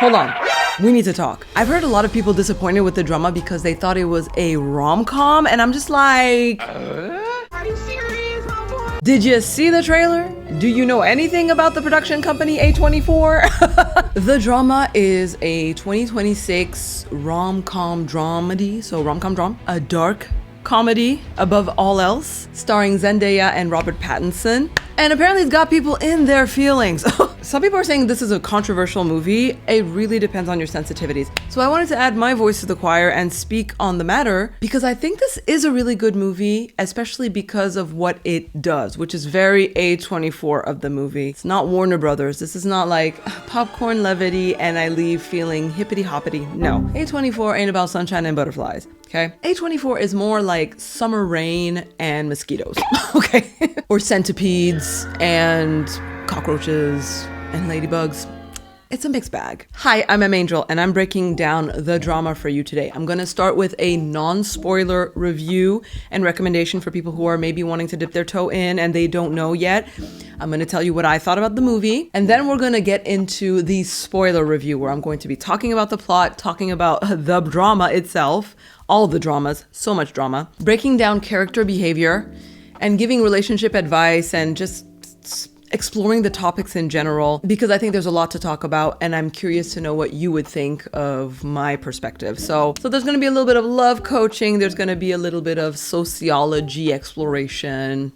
Hold on. We need to talk. I've heard a lot of people disappointed with the drama because they thought it was a rom-com, and I'm just like, Are you serious, homeboy? did you see the trailer? Do you know anything about the production company A24? The drama is a 2026 rom-com dramedy, so rom-com drama, a dark comedy above all else, starring Zendaya and Robert Pattinson. And apparently it's got people in their feelings. Some people are saying this is a controversial movie. It really depends on your sensitivities. So I wanted to add my voice to the choir and speak on the matter because I think this is a really good movie, especially because of what it does, which is very A24 of the movie. It's not Warner Brothers. This is not like popcorn levity and I leave feeling hippity hoppity. No, A24 ain't about sunshine and butterflies. Okay. A24 is more like summer rain and mosquitoes. Okay. Or centipedes and cockroaches and ladybugs. It's a mixed bag. Hi, I'm M. Angel, and I'm breaking down the drama for you today. I'm gonna start with a non-spoiler review and recommendation for people who are maybe wanting to dip their toe in and they don't know yet. I'm gonna tell you what I thought about the movie, and then we're gonna get into the spoiler review where I'm going to be talking about the plot, talking about the drama itself, all the dramas, so much drama, breaking down character behavior, and giving relationship advice and just exploring the topics in general, because I think there's a lot to talk about and I'm curious to know what you would think of my perspective. So there's going to be a little bit of love coaching. There's going to be a little bit of sociology exploration.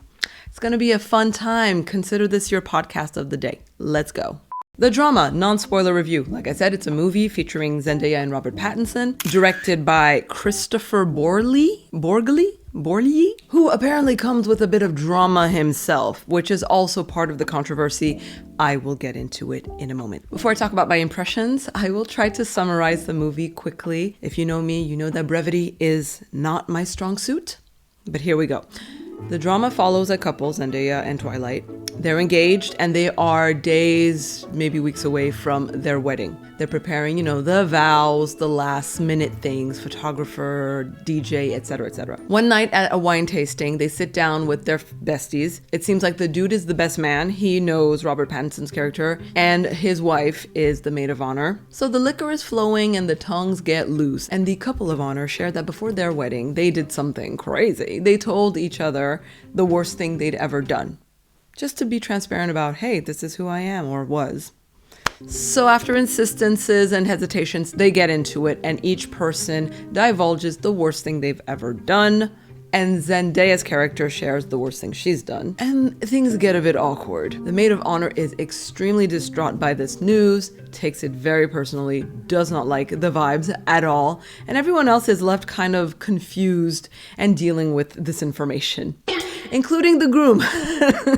It's going to be a fun time. Consider this your podcast of the day. Let's go. The drama, non-spoiler review. Like I said, it's a movie featuring Zendaya and Robert Pattinson, directed by Christopher Borley, who apparently comes with a bit of drama himself, which is also part of the controversy. I will get into it in a moment. Before I talk about my impressions, I will try to summarize the movie quickly. If you know me, you know that brevity is not my strong suit, but here we go. The drama follows a couple, Zendaya and Twilight. They're engaged and they are days, maybe weeks away from their wedding. They're preparing, the vows, the last minute things, photographer, DJ, etc., etc. One night at a wine tasting, they sit down with their besties. It seems like the dude is the best man. He knows Robert Pattinson's character, and his wife is the maid of honor. So the liquor is flowing and the tongues get loose. And the couple of honor shared that before their wedding, they did something crazy. They told each other the worst thing they'd ever done. Just to be transparent about, hey, this is who I am, or was. So after insistences and hesitations, they get into it, and each person divulges the worst thing they've ever done. And Zendaya's character shares the worst thing she's done. And things get a bit awkward. The maid of honor is extremely distraught by this news, takes it very personally, does not like the vibes at all, and everyone else is left kind of confused and dealing with this information, including the groom.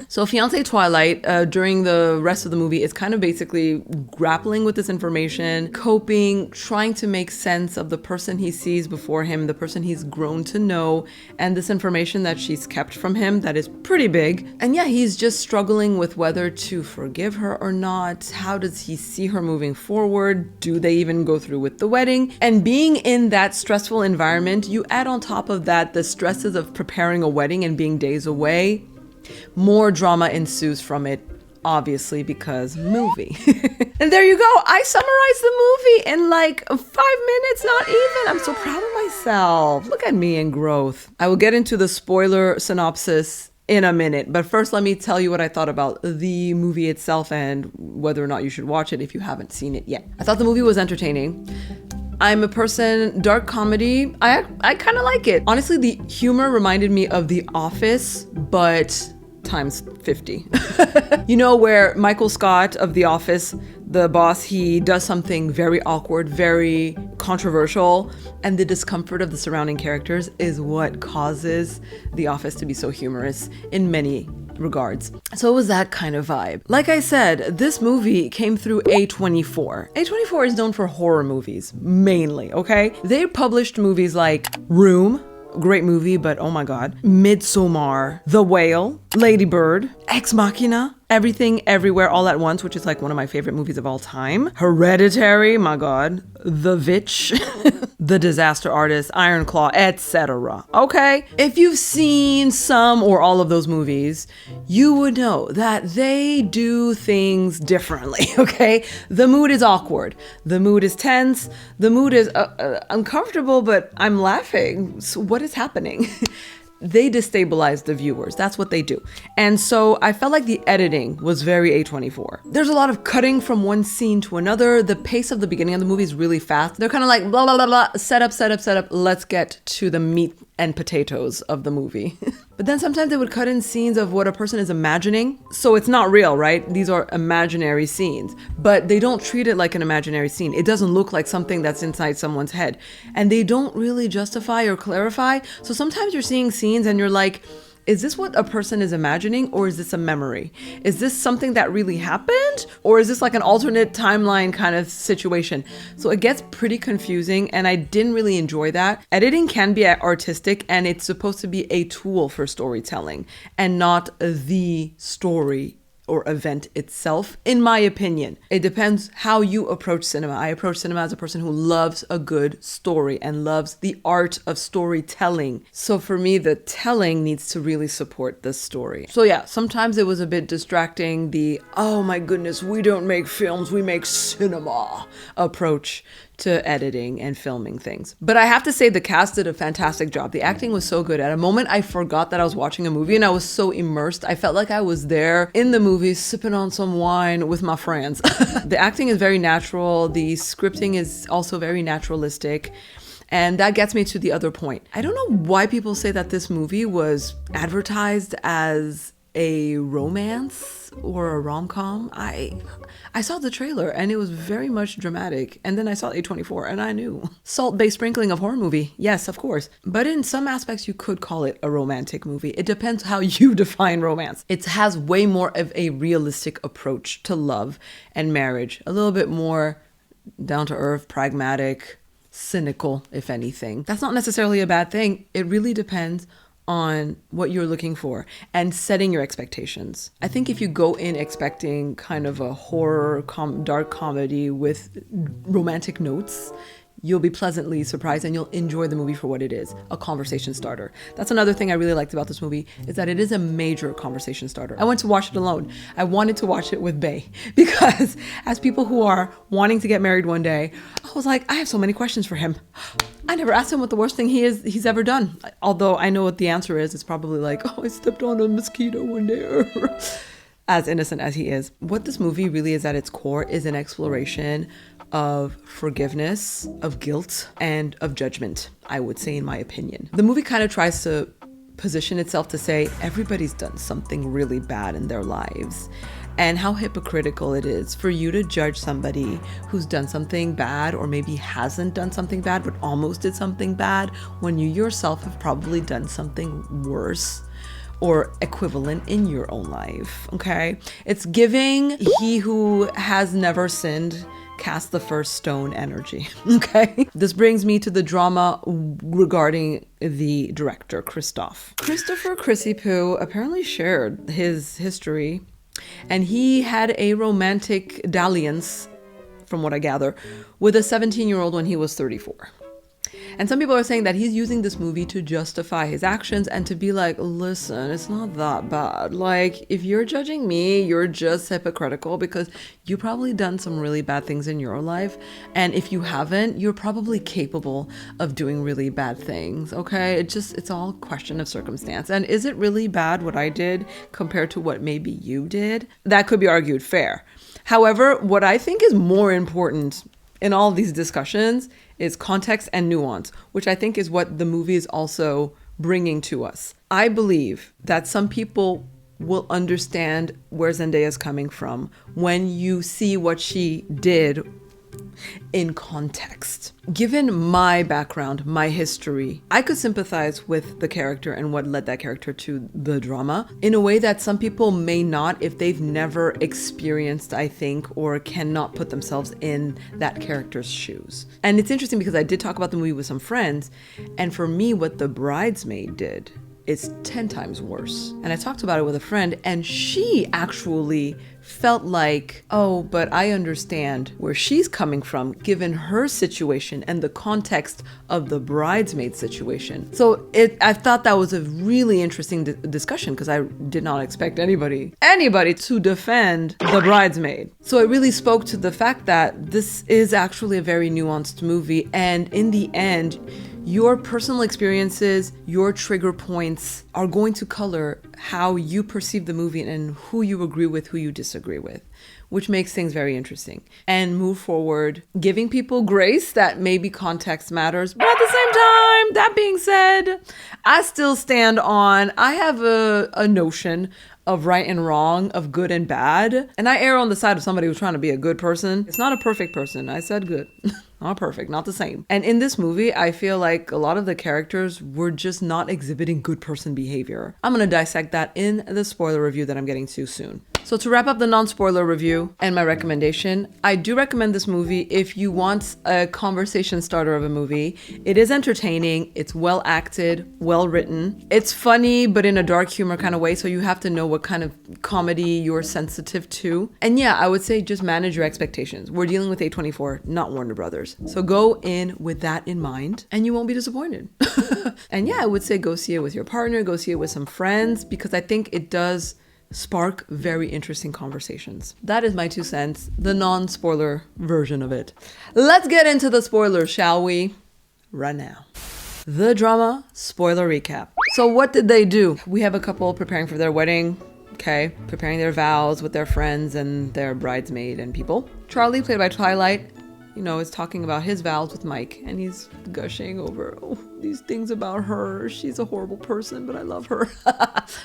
So fiancé Twilight, during the rest of the movie, is kind of basically grappling with this information, coping, trying to make sense of the person he sees before him, the person he's grown to know, and this information that she's kept from him that is pretty big. And yeah, he's just struggling with whether to forgive her or not. How does he see her moving forward? Do they even go through with the wedding? And being in that stressful environment, you add on top of that the stresses of preparing a wedding and being days away. More drama ensues from it, obviously, because movie. And there you go. I summarized the movie in like 5 minutes, not even. I'm so proud of myself. Look at me in growth. I will get into the spoiler synopsis in a minute, but first let me tell you what I thought about the movie itself and whether or not you should watch it if you haven't seen it yet. I thought the movie was entertaining. I'm a person, dark comedy, I kind of like it. Honestly, the humor reminded me of The Office, but times 50. Where Michael Scott of The Office, the boss, he does something very awkward, very controversial, and the discomfort of the surrounding characters is what causes The Office to be so humorous in many regards. So it was that kind of vibe. Like I said, this movie came through A24. A24 is known for horror movies, mainly, okay? They published movies like Room, great movie, but oh my god. Midsommar, The Whale, Lady Bird, Ex Machina, Everything Everywhere All at Once, which is like one of my favorite movies of all time. Hereditary, my god. The Witch, The Disaster Artist, Iron Claw, etc. Okay? If you've seen some or all of those movies, you would know that they do things differently, okay? The mood is awkward. The mood is tense. The mood is uncomfortable, but I'm laughing. So what is happening? They destabilize the viewers. That's what they do. And so I felt like the editing was very A24. There's a lot of cutting from one scene to another. The pace of the beginning of the movie is really fast. They're kind of like blah, blah, blah, blah, set up. Let's get to the meat and potatoes of the movie. But then sometimes they would cut in scenes of what a person is imagining. So it's not real, right? These are imaginary scenes, but they don't treat it like an imaginary scene. It doesn't look like something that's inside someone's head. And they don't really justify or clarify. So sometimes you're seeing scenes and you're like, is this what a person is imagining, or is this a memory? Is this something that really happened, or is this like an alternate timeline kind of situation? So it gets pretty confusing, and I didn't really enjoy that. Editing can be artistic, and it's supposed to be a tool for storytelling and not the story or event itself, in my opinion. It depends how you approach cinema. I approach cinema as a person who loves a good story and loves the art of storytelling. So for me, the telling needs to really support the story. So yeah, sometimes it was a bit distracting, the, oh my goodness, we don't make films, we make cinema approach to editing and filming things. But I have to say the cast did a fantastic job. The acting was so good. At a moment, I forgot that I was watching a movie and I was so immersed. I felt like I was there in the movie sipping on some wine with my friends. The acting is very natural. The scripting is also very naturalistic. And that gets me to the other point. I don't know why people say that this movie was advertised as a romance or a rom-com. I saw the trailer and it was very much dramatic, and then I saw A24 and I knew. Salt-based sprinkling of horror movie, yes, of course, but in some aspects you could call it a romantic movie. It depends how you define romance. It has way more of a realistic approach to love and marriage, a little bit more down-to-earth, pragmatic, cynical, if anything. That's not necessarily a bad thing. It really depends on what you're looking for and setting your expectations. I think if you go in expecting kind of a horror, dark comedy with romantic notes, you'll be pleasantly surprised and you'll enjoy the movie for what it is, a conversation starter. That's another thing I really liked about this movie, is that it is a major conversation starter. I went to watch it alone. I wanted to watch it with Bae because as people who are wanting to get married one day, I was like, I have so many questions for him. I never asked him what the worst thing he's ever done. Although I know what the answer is. It's probably like, oh, I stepped on a mosquito one day. As innocent as he is. What this movie really is at its core is an exploration of forgiveness, of guilt, and of judgment, I would say, in my opinion. The movie kind of tries to position itself to say everybody's done something really bad in their lives, and how hypocritical it is for you to judge somebody who's done something bad, or maybe hasn't done something bad but almost did something bad, when you yourself have probably done something worse or equivalent in your own life. Okay, it's giving he who has never sinned cast the first stone energy. Okay, this brings me to the drama regarding the director, Christopher Chrissy Poo apparently shared his history, and he had a romantic dalliance, from what I gather, with a 17-year-old when he was 34. And some people are saying that he's using this movie to justify his actions and to be like, listen, it's not that bad. Like, if you're judging me, you're just hypocritical because you probably done some really bad things in your life. And if you haven't, you're probably capable of doing really bad things. Okay. It's all a question of circumstance. And is it really bad what I did compared to what maybe you did? That could be argued fair. However, what I think is more important in all these discussions is context and nuance, which I think is what the movie is also bringing to us. I believe that some people will understand where Zendaya is coming from when you see what she did in context. Given my background, my history, I could sympathize with the character and what led that character to the drama in a way that some people may not if they've never experienced, I think, or cannot put themselves in that character's shoes. And it's interesting because I did talk about the movie with some friends, and for me, what The Bridesmaid did is 10 times worse. And I talked about it with a friend, and she actually felt like, oh, but I understand where she's coming from given her situation and the context of the bridesmaid situation. So I thought that was a really interesting discussion, because I did not expect anybody to defend the bridesmaid. So it really spoke to the fact that this is actually a very nuanced movie, and in the end, your personal experiences, your trigger points are going to color how you perceive the movie and who you agree with, who you disagree with, which makes things very interesting. And move forward, giving people grace that maybe context matters. But at the same time, that being said, I still stand on, I have a notion of right and wrong, of good and bad. And I err on the side of somebody who's trying to be a good person. It's not a perfect person. I said good. Not perfect, not the same. And in this movie, I feel like a lot of the characters were just not exhibiting good person behavior. I'm gonna dissect that in the spoiler review that I'm getting to soon. So to wrap up the non-spoiler review and my recommendation, I do recommend this movie if you want a conversation starter of a movie. It is entertaining, it's well acted, well written. It's funny, but in a dark humor kind of way, so you have to know what kind of comedy you're sensitive to. And yeah, I would say just manage your expectations. We're dealing with A24, not Warner Brothers. So go in with that in mind and you won't be disappointed. And yeah, I would say go see it with your partner, go see it with some friends, because I think it does spark very interesting conversations. That is my 2 cents, the non-spoiler version of it. Let's get into the spoilers, shall we? Right now. The drama spoiler recap. So what did they do? We have a couple preparing for their wedding, okay, preparing their vows with their friends and their bridesmaid and people. Charlie, played by Twilight, is talking about his vows with Mike, and he's gushing over these things about her. She's a horrible person, but I love her.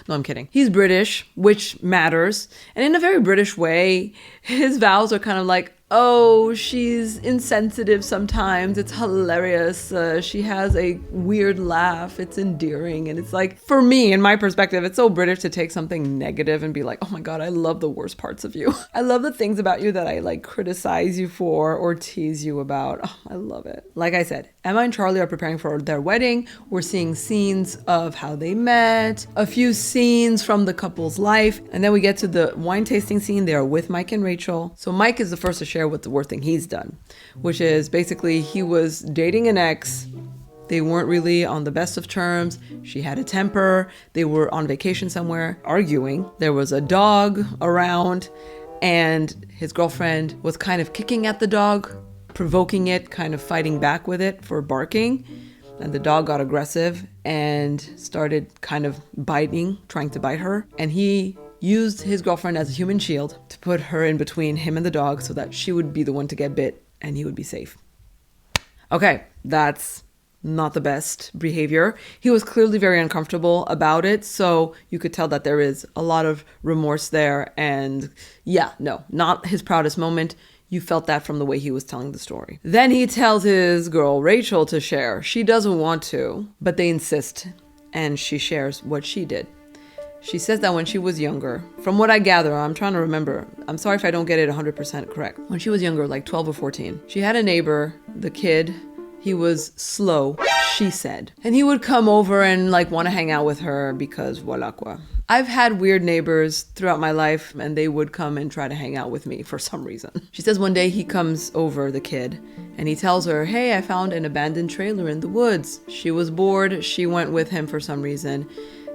No, I'm kidding. He's British, which matters. And in a very British way, his vows are kind of like, oh, she's insensitive sometimes. It's hilarious. She has a weird laugh. It's endearing. And it's like, for me, in my perspective, it's so British to take something negative and be like, oh my God, I love the worst parts of you. I love the things about you that I like criticize you for or tease you about. Oh, I love it. Like I said, Emma and Charlie are preparing for their wedding. We're seeing scenes of how they met, a few scenes from the couple's life. And then we get to the wine tasting scene. They are with Mike and Rachel. So Mike is the first to share what the worst thing he's done, which is basically he was dating an ex. They weren't really on the best of terms. She had a temper. They were on vacation somewhere arguing. There was a dog around, and his girlfriend was kind of kicking at the dog, provoking it, kind of fighting back with it for barking. And the dog got aggressive and started kind of biting, trying to bite her. And he used his girlfriend as a human shield to put her in between him and the dog so that she would be the one to get bit and he would be safe. Okay, that's not the best behavior. He was clearly very uncomfortable about it, so you could tell that there is a lot of remorse there. And yeah, no, not his proudest moment. You felt that from the way he was telling the story. Then he tells his girl Rachel to share. She doesn't want to, but they insist, and she shares what she did. She says that when she was younger, from what I gather, I'm trying to remember, I'm sorry if I don't get it 100% correct. When she was younger, like 12 or 14, she had a neighbor, the kid, he was slow, she said. And he would come over and like want to hang out with her because voila quoi. I've had weird neighbors throughout my life, and they would come and try to hang out with me for some reason. She says one day he comes over, the kid, and he tells her, hey, I found an abandoned trailer in the woods. She was bored. She went with him for some reason.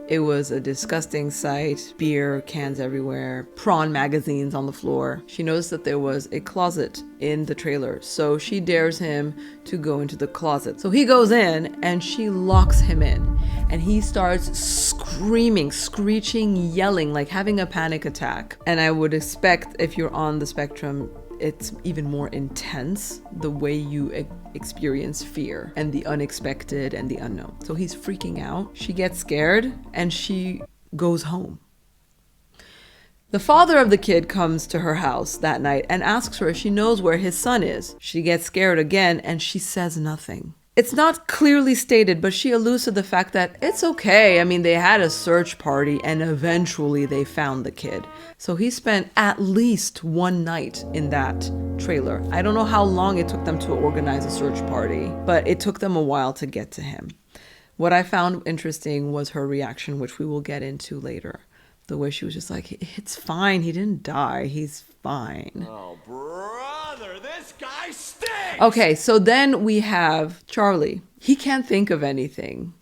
It was a disgusting sight, beer cans everywhere, prawn magazines on the floor. She noticed that there was a closet in the trailer, so she dares him to go into the closet. So he goes in and she locks him in, and he starts screaming, screeching, yelling, like having a panic attack. And I would expect if you're on the spectrum, it's even more intense, the way you experience fear and the unexpected and the unknown. So he's freaking out. She gets scared and she goes home. The father of the kid comes to her house that night and asks her if she knows where his son is. She gets scared again and she says nothing. It's not clearly stated, but she alludes to the fact that it's okay. I mean, they had a search party and eventually they found the kid. So he spent at least one night in that trailer. I don't know how long it took them to organize a search party, but it took them a while to get to him. What I found interesting was her reaction, which we will get into later. The way she was just like, it's fine. He didn't die. He's fine. Oh, brother, this guy stinks! Okay, so then we have Charlie. He can't think of anything.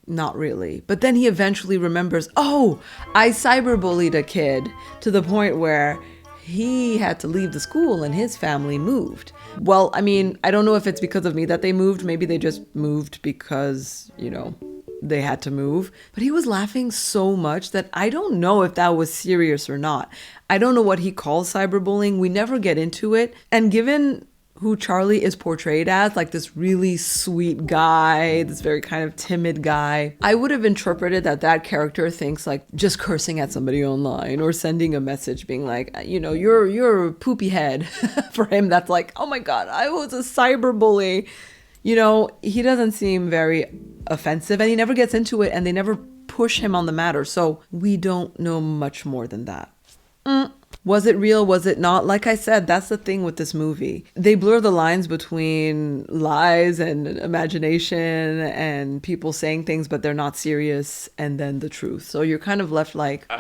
Not really. But then he eventually remembers, oh, I cyberbullied a kid to the point where he had to leave the school and his family moved. Well, I mean, I don't know if it's because of me that they moved. Maybe they just moved because, they had to move. But he was laughing so much that I don't know if that was serious or not. I don't know what he calls cyberbullying. We never get into it. And given who Charlie is portrayed as, like this really sweet guy, this very kind of timid guy, I would have interpreted that character thinks like just cursing at somebody online or sending a message being like, you're a poopy head. For him, that's like, oh my God, I was a cyberbully. He doesn't seem very offensive and he never gets into it and they never push him on the matter. So we don't know much more than that. Was it real? Was it not? Like I said, that's the thing with this movie. They blur the lines between lies and imagination and people saying things, but they're not serious, and then the truth. So you're kind of left like,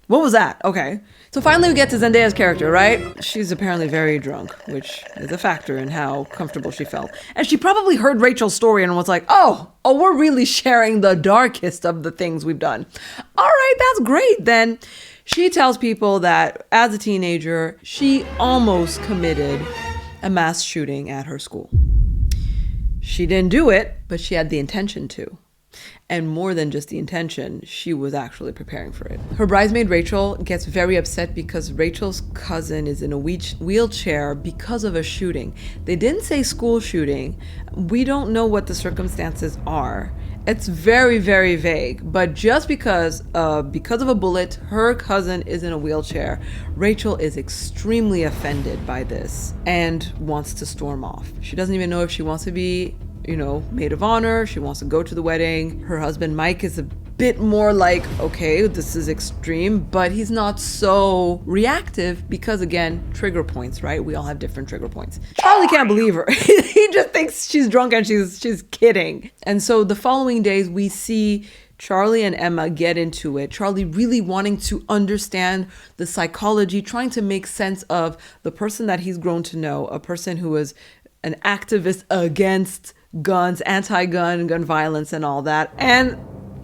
what was that? Okay. So finally we get to Zendaya's character, right? She's apparently very drunk, which is a factor in how comfortable she felt. And she probably heard Rachel's story and was like, oh, we're really sharing the darkest of the things we've done. All right, that's great then. She tells people that as a teenager, she almost committed a mass shooting at her school. She didn't do it, but she had the intention to. And more than just the intention, she was actually preparing for it. Her bridesmaid, Rachel, gets very upset because Rachel's cousin is in a wheelchair because of a shooting. They didn't say school shooting. We don't know what the circumstances are. It's very, very vague. But just because of a bullet, her cousin is in a wheelchair, Rachel is extremely offended by this and wants to storm off. She doesn't even know if she wants to be maid of honor. She wants to go to the wedding. Her husband, Mike, is a bit more like, okay, this is extreme, but he's not so reactive because, again, trigger points, right? We all have different trigger points. Charlie can't believe her. He just thinks she's drunk and she's kidding. And so the following days, we see Charlie and Emma get into it. Charlie really wanting to understand the psychology, trying to make sense of the person that he's grown to know, a person who is an activist against guns, gun violence and all that, and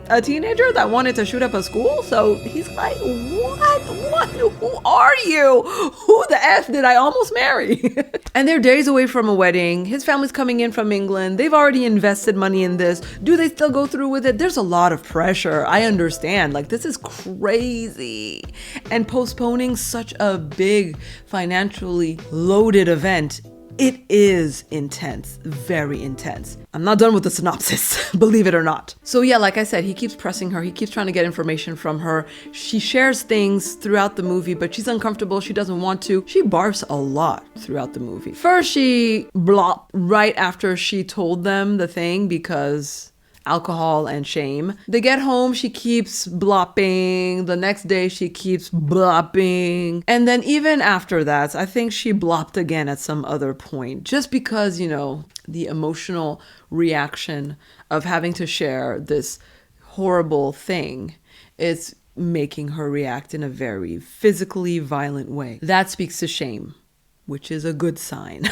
a teenager that wanted to shoot up a school. So he's like, what, who are you? Who the F did I almost marry? And they're days away from a wedding. His family's coming in from England. They've already invested money in this. Do they still go through with it? There's a lot of pressure. I understand. Like, this is crazy. And postponing such a big financially loaded event, it is intense, very intense. I'm not done with the synopsis, believe it or not. So yeah, like I said, he keeps pressing her. He keeps trying to get information from her. She shares things throughout the movie, but she's uncomfortable. She doesn't want to. She barfs a lot throughout the movie. First, she blopped right after she told them the thing because alcohol and shame. They get home, she keeps blopping. The next day, she keeps blopping. And then even after that, I think she blopped again at some other point, just because, the emotional reaction of having to share this horrible thing is making her react in a very physically violent way. That speaks to shame, which is a good sign.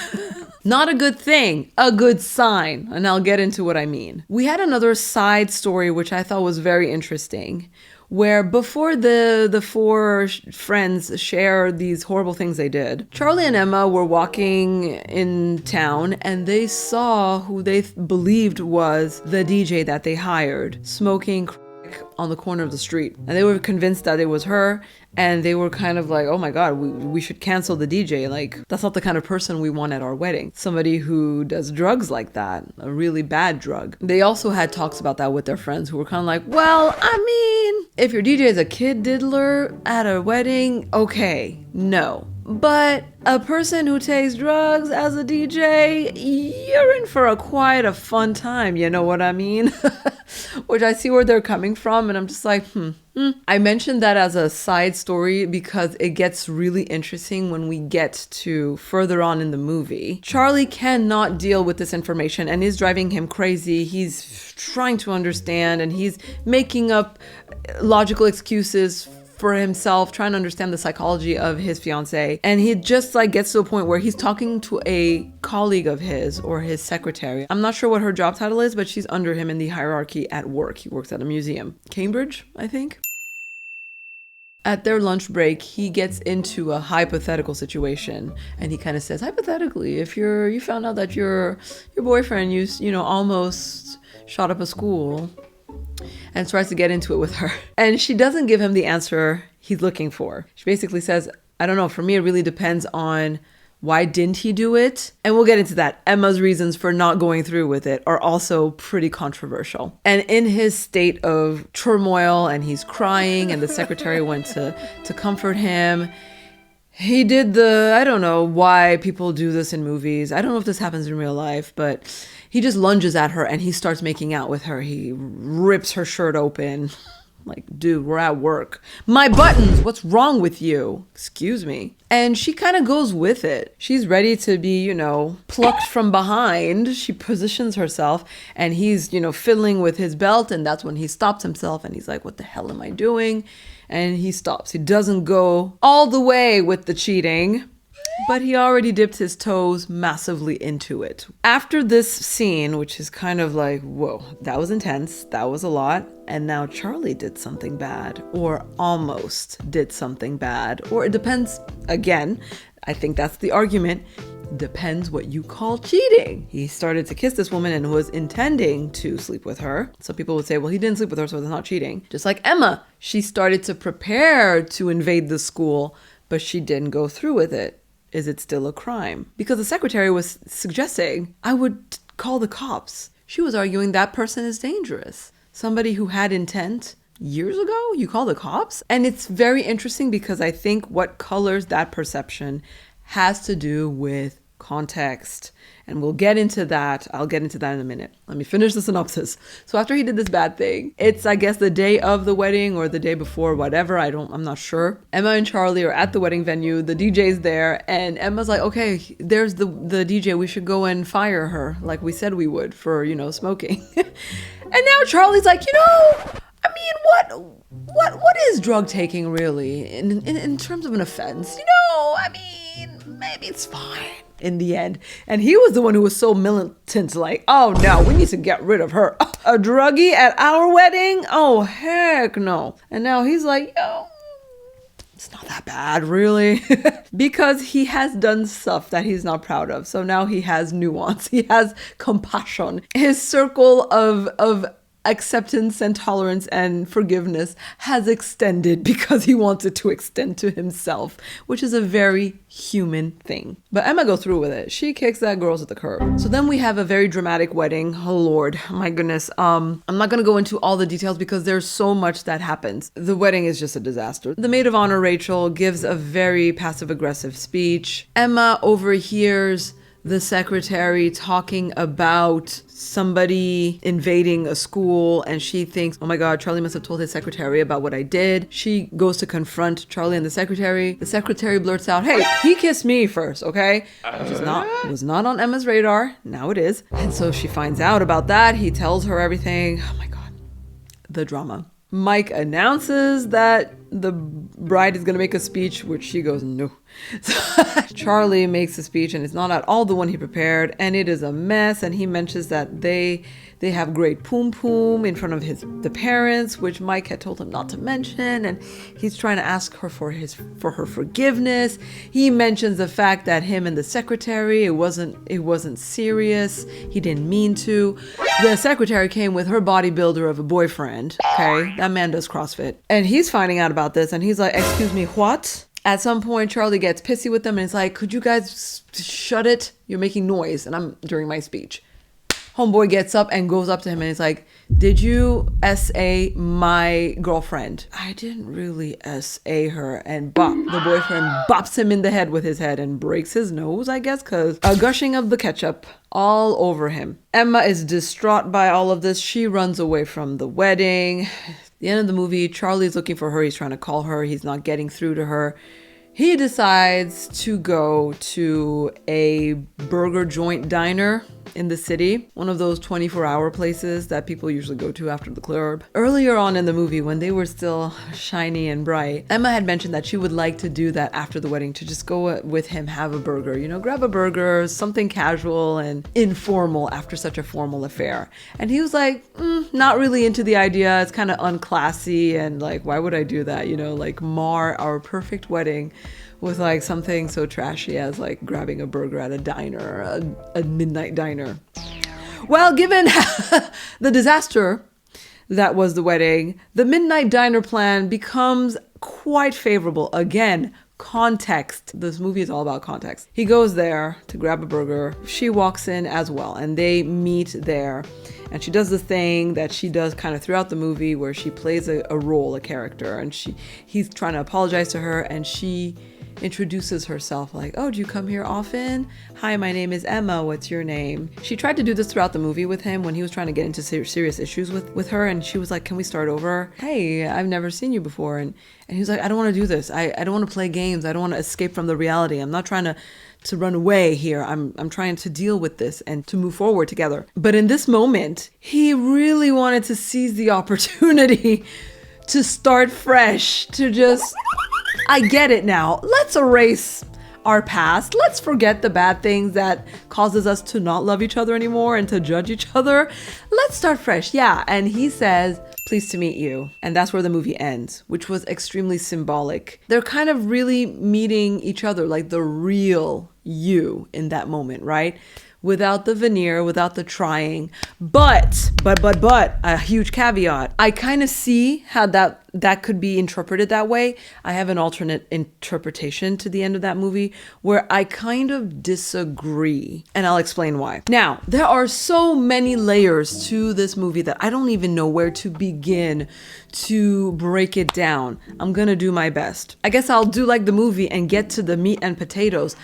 Not a good thing, a good sign. And I'll get into what I mean. We had another side story, which I thought was very interesting, where before the four friends share these horrible things they did, Charlie and Emma were walking in town and they saw who they believed was the DJ that they hired smoking crack on the corner of the street. And they were convinced that it was her. And they were kind of like, oh my God, we should cancel the DJ. Like, that's not the kind of person we want at our wedding. Somebody who does drugs like that, a really bad drug. They also had talks about that with their friends who were kind of like, well, I mean, if your DJ is a kid diddler at a wedding, okay, no. But a person who takes drugs as a DJ, you're in for quite a fun time, you know what I mean? Which I see where they're coming from, and I'm just like, I mentioned that as a side story because it gets really interesting when we get to further on in the movie. Charlie cannot deal with this information and is driving him crazy. He's trying to understand and he's making up logical excuses for himself, trying to understand the psychology of his fiance. And he just like gets to a point where he's talking to a colleague of his or his secretary. I'm not sure what her job title is, but she's under him in the hierarchy at work. He works at a museum. Cambridge, I think. At their lunch break, he gets into a hypothetical situation and he kind of says, hypothetically, if you found out that your boyfriend almost shot up a school, and tries to get into it with her. And she doesn't give him the answer he's looking for. She basically says, I don't know, for me, it really depends on why didn't he do it? And we'll get into that. Emma's reasons for not going through with it are also pretty controversial. And in his state of turmoil and he's crying and the secretary went to comfort him, he did I don't know why people do this in movies. I don't know if this happens in real life, but he just lunges at her and he starts making out with her. He rips her shirt open. Like, dude, we're at work. My buttons, what's wrong with you? Excuse me. And she kind of goes with it. She's ready to be, plucked from behind. She positions herself and he's, fiddling with his belt. And that's when he stops himself and he's like, what the hell am I doing? And he stops. He doesn't go all the way with the cheating, but he already dipped his toes massively into it. After this scene, which is kind of like, whoa, that was intense. That was a lot. And now Charlie did something bad, or almost did something bad, or it depends. Again, I think that's the argument. Depends what you call cheating. He started to kiss this woman and was intending to sleep with her. Some people would say, well, he didn't sleep with her, so it's not cheating. Just like Emma, she started to prepare to invade the school, but she didn't go through with it. Is it still a crime? Because the secretary was suggesting, I would call the cops. She was arguing that person is dangerous. Somebody who had intent years ago, you call the cops? And it's very interesting because I think what colors that perception has to do with context. And we'll get into that. I'll get into that in a minute. Let me finish the synopsis. So after he did this bad thing, it's, I guess, the day of the wedding or the day before, whatever. I'm not sure. Emma and Charlie are at the wedding venue. The DJ's there. And Emma's like, okay, there's the DJ. We should go and fire her like we said we would for, smoking. And now Charlie's like, I mean, what is drug taking really in terms of an offense? Maybe it's fine in the end. And he was the one who was so militant, like, oh no, we need to get rid of her. A druggie at our wedding? Oh, heck no. And now he's like, it's not that bad, really. Because he has done stuff that he's not proud of. So now he has nuance. He has compassion. His circle of acceptance and tolerance and forgiveness has extended because he wants it to extend to himself, which is a very human thing. But Emma goes through with it. She kicks that girl to the curb. So then we have a very dramatic wedding. Oh Lord, my goodness. I'm not going to go into all the details because there's so much that happens. The wedding is just a disaster. The maid of honor, Rachel, gives a very passive-aggressive speech. Emma overhears the secretary talking about somebody invading a school and she thinks, oh my God, Charlie must have told his secretary about what I did. She goes to confront Charlie and the secretary. The secretary blurts out, hey, he kissed me first, okay? Which was not on Emma's radar. Now it is. And so she finds out about that. He tells her everything. Oh my God, the drama. Mike announces that the bride is going to make a speech, which she goes, no. Charlie makes a speech and it's not at all the one he prepared and it is a mess. And he mentions that they have great poom poom in front of the parents, which Mike had told him not to mention. And he's trying to ask her for her forgiveness. He mentions the fact that him and the secretary, it wasn't serious. He didn't mean to. The secretary came with her bodybuilder of a boyfriend. Okay, that man does CrossFit. And he's finding out about this and he's like, excuse me, what? At some point, Charlie gets pissy with them and it's like, could you guys shut it? You're making noise. And I'm during my speech. Homeboy gets up and goes up to him and he's like, did you SA my girlfriend? I didn't really SA her. And the boyfriend bops him in the head with his head and breaks his nose, I guess, because a gushing of the ketchup all over him. Emma is distraught by all of this. She runs away from the wedding. The end of the movie, Charlie's looking for her. He's trying to call her. He's not getting through to her. He decides to go to a burger joint diner in the city, one of those 24-hour places that people usually go to after the club. Earlier on in the movie, when they were still shiny and bright, Emma had mentioned that she would like to do that after the wedding, to just go with him, have a burger, grab a burger, something casual and informal after such a formal affair. And he was like, not really into the idea. It's kind of unclassy, and like, why would I do that? Like mar our perfect wedding with like something so trashy as like grabbing a burger at a diner, a midnight diner. Well, given the disaster that was the wedding, the midnight diner plan becomes quite favorable. Again, context. This movie is all about context. He goes there to grab a burger. She walks in as well, and they meet there. And she does the thing that she does kind of throughout the movie, where she plays a role, a character, and he's trying to apologize to her, and she introduces herself like, oh, do you come here often? Hi, my name is Emma. What's your name? She tried to do this throughout the movie with him when he was trying to get into serious issues with her, and she was like, can we start over? Hey, I've never seen you before. And he was like, I don't want to do this. I don't want to play games. I don't want to escape from the reality. I'm not trying to run away here. I'm trying to deal with this and to move forward together. But in this moment, he really wanted to seize the opportunity to start fresh, to just, I get it now. Let's erase our past. Let's forget the bad things that causes us to not love each other anymore and to judge each other. Let's start fresh. Yeah. And he says, pleased to meet you. And that's where the movie ends, which was extremely symbolic. They're kind of really meeting each other, like the real you in that moment, right? Without the veneer, without the trying. But, a huge caveat. I kind of see how that could be interpreted that way. I have an alternate interpretation to the end of that movie where I kind of disagree. And I'll explain why. Now, there are so many layers to this movie that I don't even know where to begin to break it down. I'm gonna do my best. I guess I'll do like the movie and get to the meat and potatoes.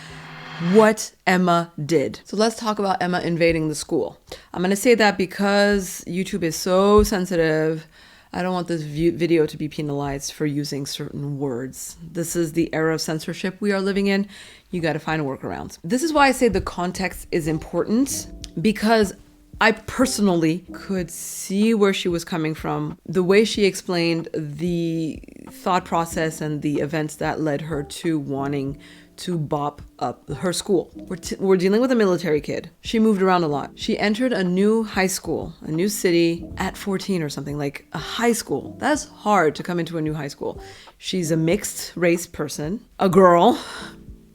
What Emma did. So let's talk about Emma invading the school. I'm going to say that because YouTube is so sensitive. I don't want this video to be penalized for using certain words. This is the era of censorship we are living in. You got to find workarounds. This is why I say the context is important, because I personally could see where she was coming from, the way she explained the thought process and the events that led her to wanting to bop up her school. We're dealing with a military kid. She moved around a lot. She entered a new high school, a new city at 14 or something, like a high school. That's hard to come into a new high school. She's a mixed race person, a girl,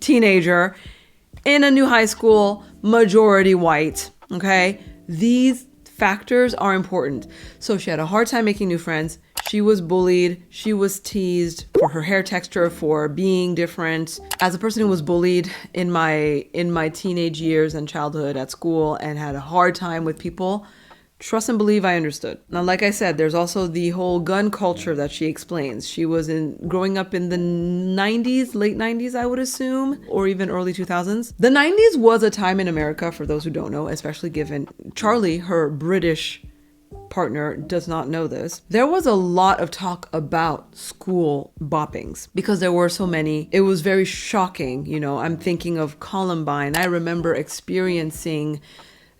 teenager, in a new high school, majority white, okay? These factors are important. So she had a hard time making new friends. She was bullied. She was teased for her hair texture, for being different. As a person who was bullied in my teenage years and childhood at school and had a hard time with people, trust and believe I understood. Now, like I said, there's also the whole gun culture that she explains. She was growing up in the 90s, late 90s, I would assume, or even early 2000s. The 90s was a time in America, for those who don't know, especially given Charlie, her British partner, does not know this. There was a lot of talk about school boppings because there were so many. It was very shocking. I'm thinking of Columbine. I remember experiencing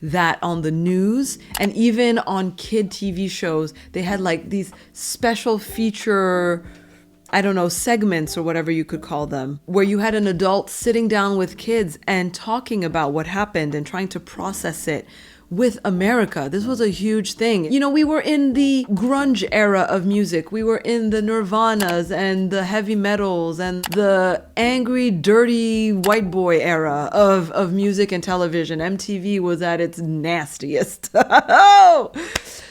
that on the news, and even on kid TV shows, they had like these special feature, I don't know, segments or whatever you could call them, where you had an adult sitting down with kids and talking about what happened and trying to process it with America. This was a huge thing. We were in the grunge era of music. We were in the Nirvanas and the heavy metals and the angry, dirty white boy era of music and television. MTV was at its nastiest.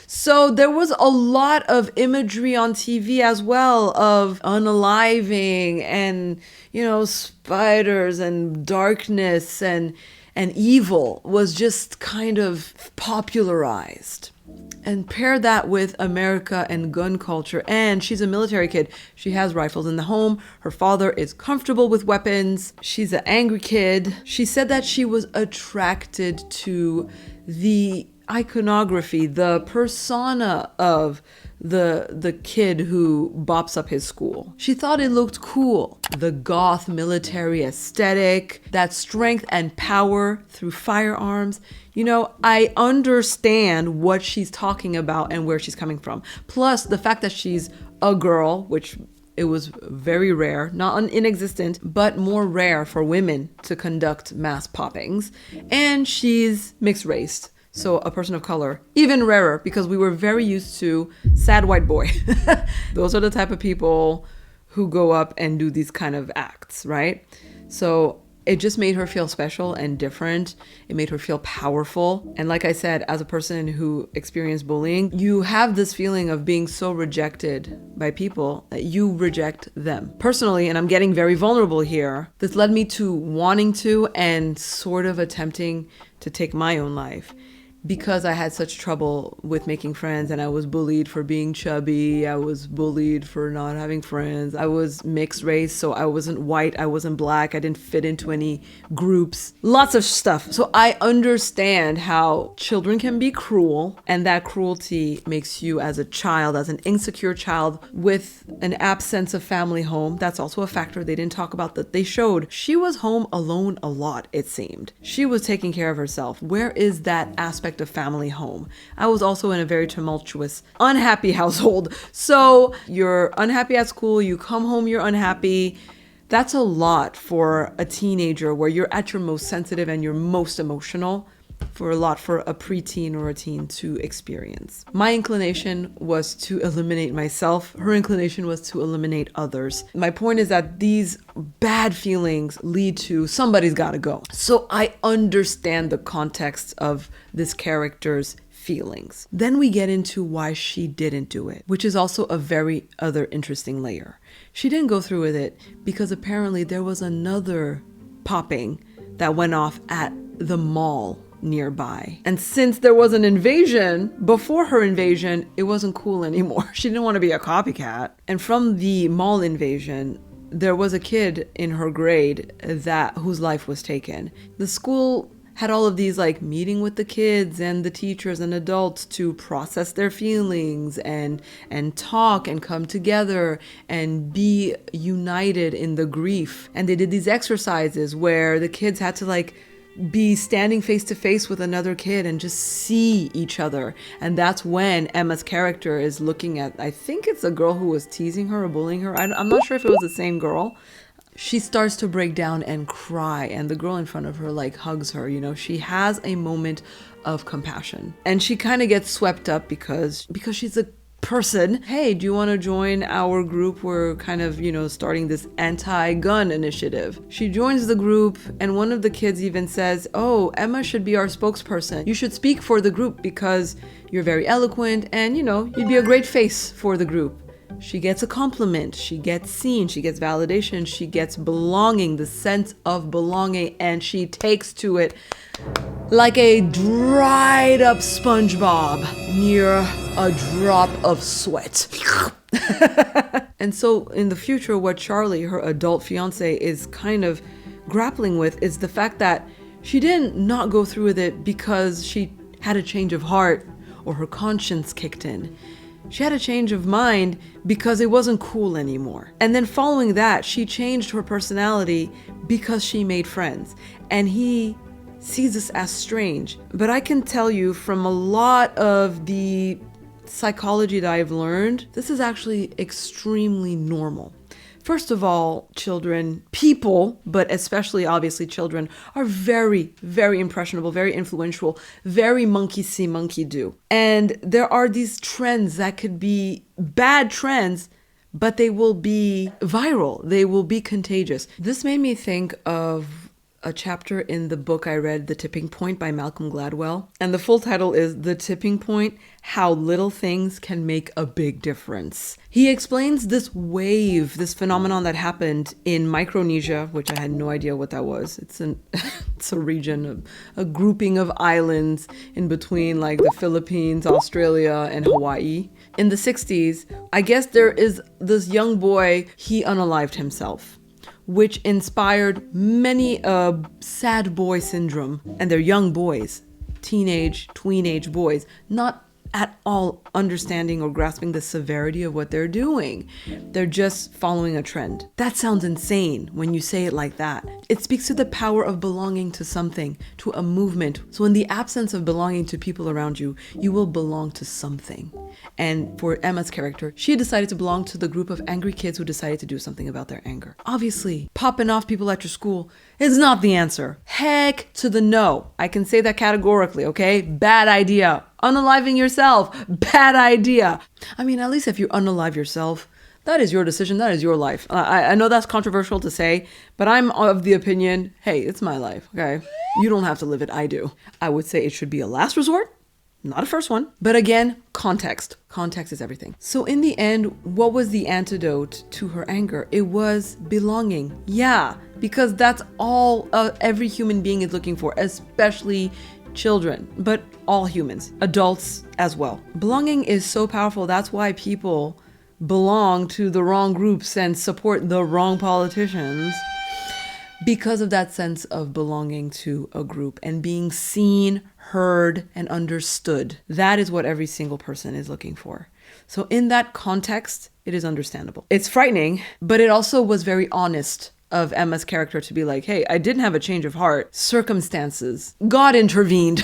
So there was a lot of imagery on TV as well of unaliving and, spiders and darkness and evil was just kind of popularized. And pair that with America and gun culture. And she's a military kid. She has rifles in the home. Her father is comfortable with weapons. She's an angry kid. She said that she was attracted to the iconography, the persona of the kid who bops up his school. She thought it looked cool. The goth military aesthetic, that strength and power through firearms. You know, I understand what she's talking about and where she's coming from. Plus the fact that she's a girl, which it was very rare, not inexistent, but more rare for women to conduct mass poppings. And she's mixed race. So a person of color, even rarer, because we were very used to sad white boy. Those are the type of people who go up and do these kind of acts, right? So it just made her feel special and different. It made her feel powerful. And like I said, as a person who experienced bullying, you have this feeling of being so rejected by people that you reject them. Personally, and I'm getting very vulnerable here, this led me to wanting to and sort of attempting to take my own life. Because I had such trouble with making friends and I was bullied for being chubby, I was bullied for not having friends, I was mixed race, so I wasn't white, I wasn't black, I didn't fit into any groups, lots of stuff. So I understand how children can be cruel, and that cruelty makes you as a child, as an insecure child with an absence of family home. That's also a factor they didn't talk about that they showed. She was home alone a lot, it seemed. She was taking care of herself. Where is that aspect of family home? I was also in a very tumultuous, unhappy household. So you're unhappy at school, you come home, you're unhappy. That's a lot for a teenager where you're at your most sensitive and your most emotional. For a lot for a preteen or a teen to experience. My inclination was to eliminate myself. Her inclination was to eliminate others. My point is that these bad feelings lead to somebody's gotta go. So I understand the context of this character's feelings. Then we get into why she didn't do it, which is also a very other interesting layer. She didn't go through with it because apparently there was another popping that went off at the mall nearby. And since there was an invasion, before her invasion, it wasn't cool anymore. She didn't want to be a copycat. And from the mall invasion, there was a kid in her grade whose life was taken. The school had all of these like meeting with the kids and the teachers and adults to process their feelings and talk and come together and be united in the grief. And they did these exercises where the kids had to like be standing face to face with another kid and just see each other. And that's when Emma's character is looking at, I think it's a girl who was teasing her or bullying her. I'm not sure if it was the same girl. She starts to break down and cry, and the girl in front of her like hugs her. You know, she has a moment of compassion, and she kind of gets swept up because she's a person. Hey, do you want to join our group? We're kind of, starting this anti-gun initiative. She joins the group, and one of the kids even says, oh, Emma should be our spokesperson. You should speak for the group because you're very eloquent and, you'd be a great face for the group. She gets a compliment, she gets seen, she gets validation, she gets belonging, the sense of belonging, and she takes to it like a dried up SpongeBob near a drop of sweat. And so in the future, what Charlie, her adult fiance, is kind of grappling with is the fact that she didn't not go through with it because she had a change of heart or her conscience kicked in. She had a change of mind because it wasn't cool anymore. And then following that, she changed her personality because she made friends. And he sees this as strange. But I can tell you from a lot of the psychology that I've learned, this is actually extremely normal. First of all, people, but especially obviously children, are very, very impressionable, very influential, very monkey see, monkey do. And there are these trends that could be bad trends, but they will be viral. They will be contagious. This made me think of a chapter in the book I read, The Tipping Point by Malcolm Gladwell. And the full title is The Tipping Point, How Little Things Can Make a Big Difference. He explains this wave, this phenomenon that happened in Micronesia, which I had no idea what that was. It's a region, a grouping of islands in between like the Philippines, Australia, and Hawaii. In the 60s, I guess there is this young boy, he unalived himself, which inspired many sad boy syndrome. And they're young boys. tweenage boys, not at all understanding or grasping the severity of what they're doing. They're just following a trend. That sounds insane when you say it like that. It speaks to the power of belonging to something, to a movement. So in the absence of belonging to people around you, you will belong to something. And for Emma's character, she decided to belong to the group of angry kids who decided to do something about their anger. Obviously, popping off people at your school is not the answer. Heck to the no. I can say that categorically, okay? Bad idea. Unaliving yourself, bad idea. I mean, at least if you unalive yourself, that is your decision, that is your life. I know that's controversial to say, but I'm of the opinion, hey, it's my life, okay? You don't have to live it, I do. I would say it should be a last resort, not a first one. But again, context. Context is everything. So in the end, what was the antidote to her anger? It was belonging. Yeah, because that's all every human being is looking for, especially children, but all humans, adults as well. Belonging is so powerful. That's why people belong to the wrong groups and support the wrong politicians, because of that sense of belonging to a group and being seen, heard, and understood. That is what every single person is looking for. So in that context, it is understandable. It's frightening, but it also was very honest of Emma's character to be like, hey, I didn't have a change of heart. Circumstances. God intervened.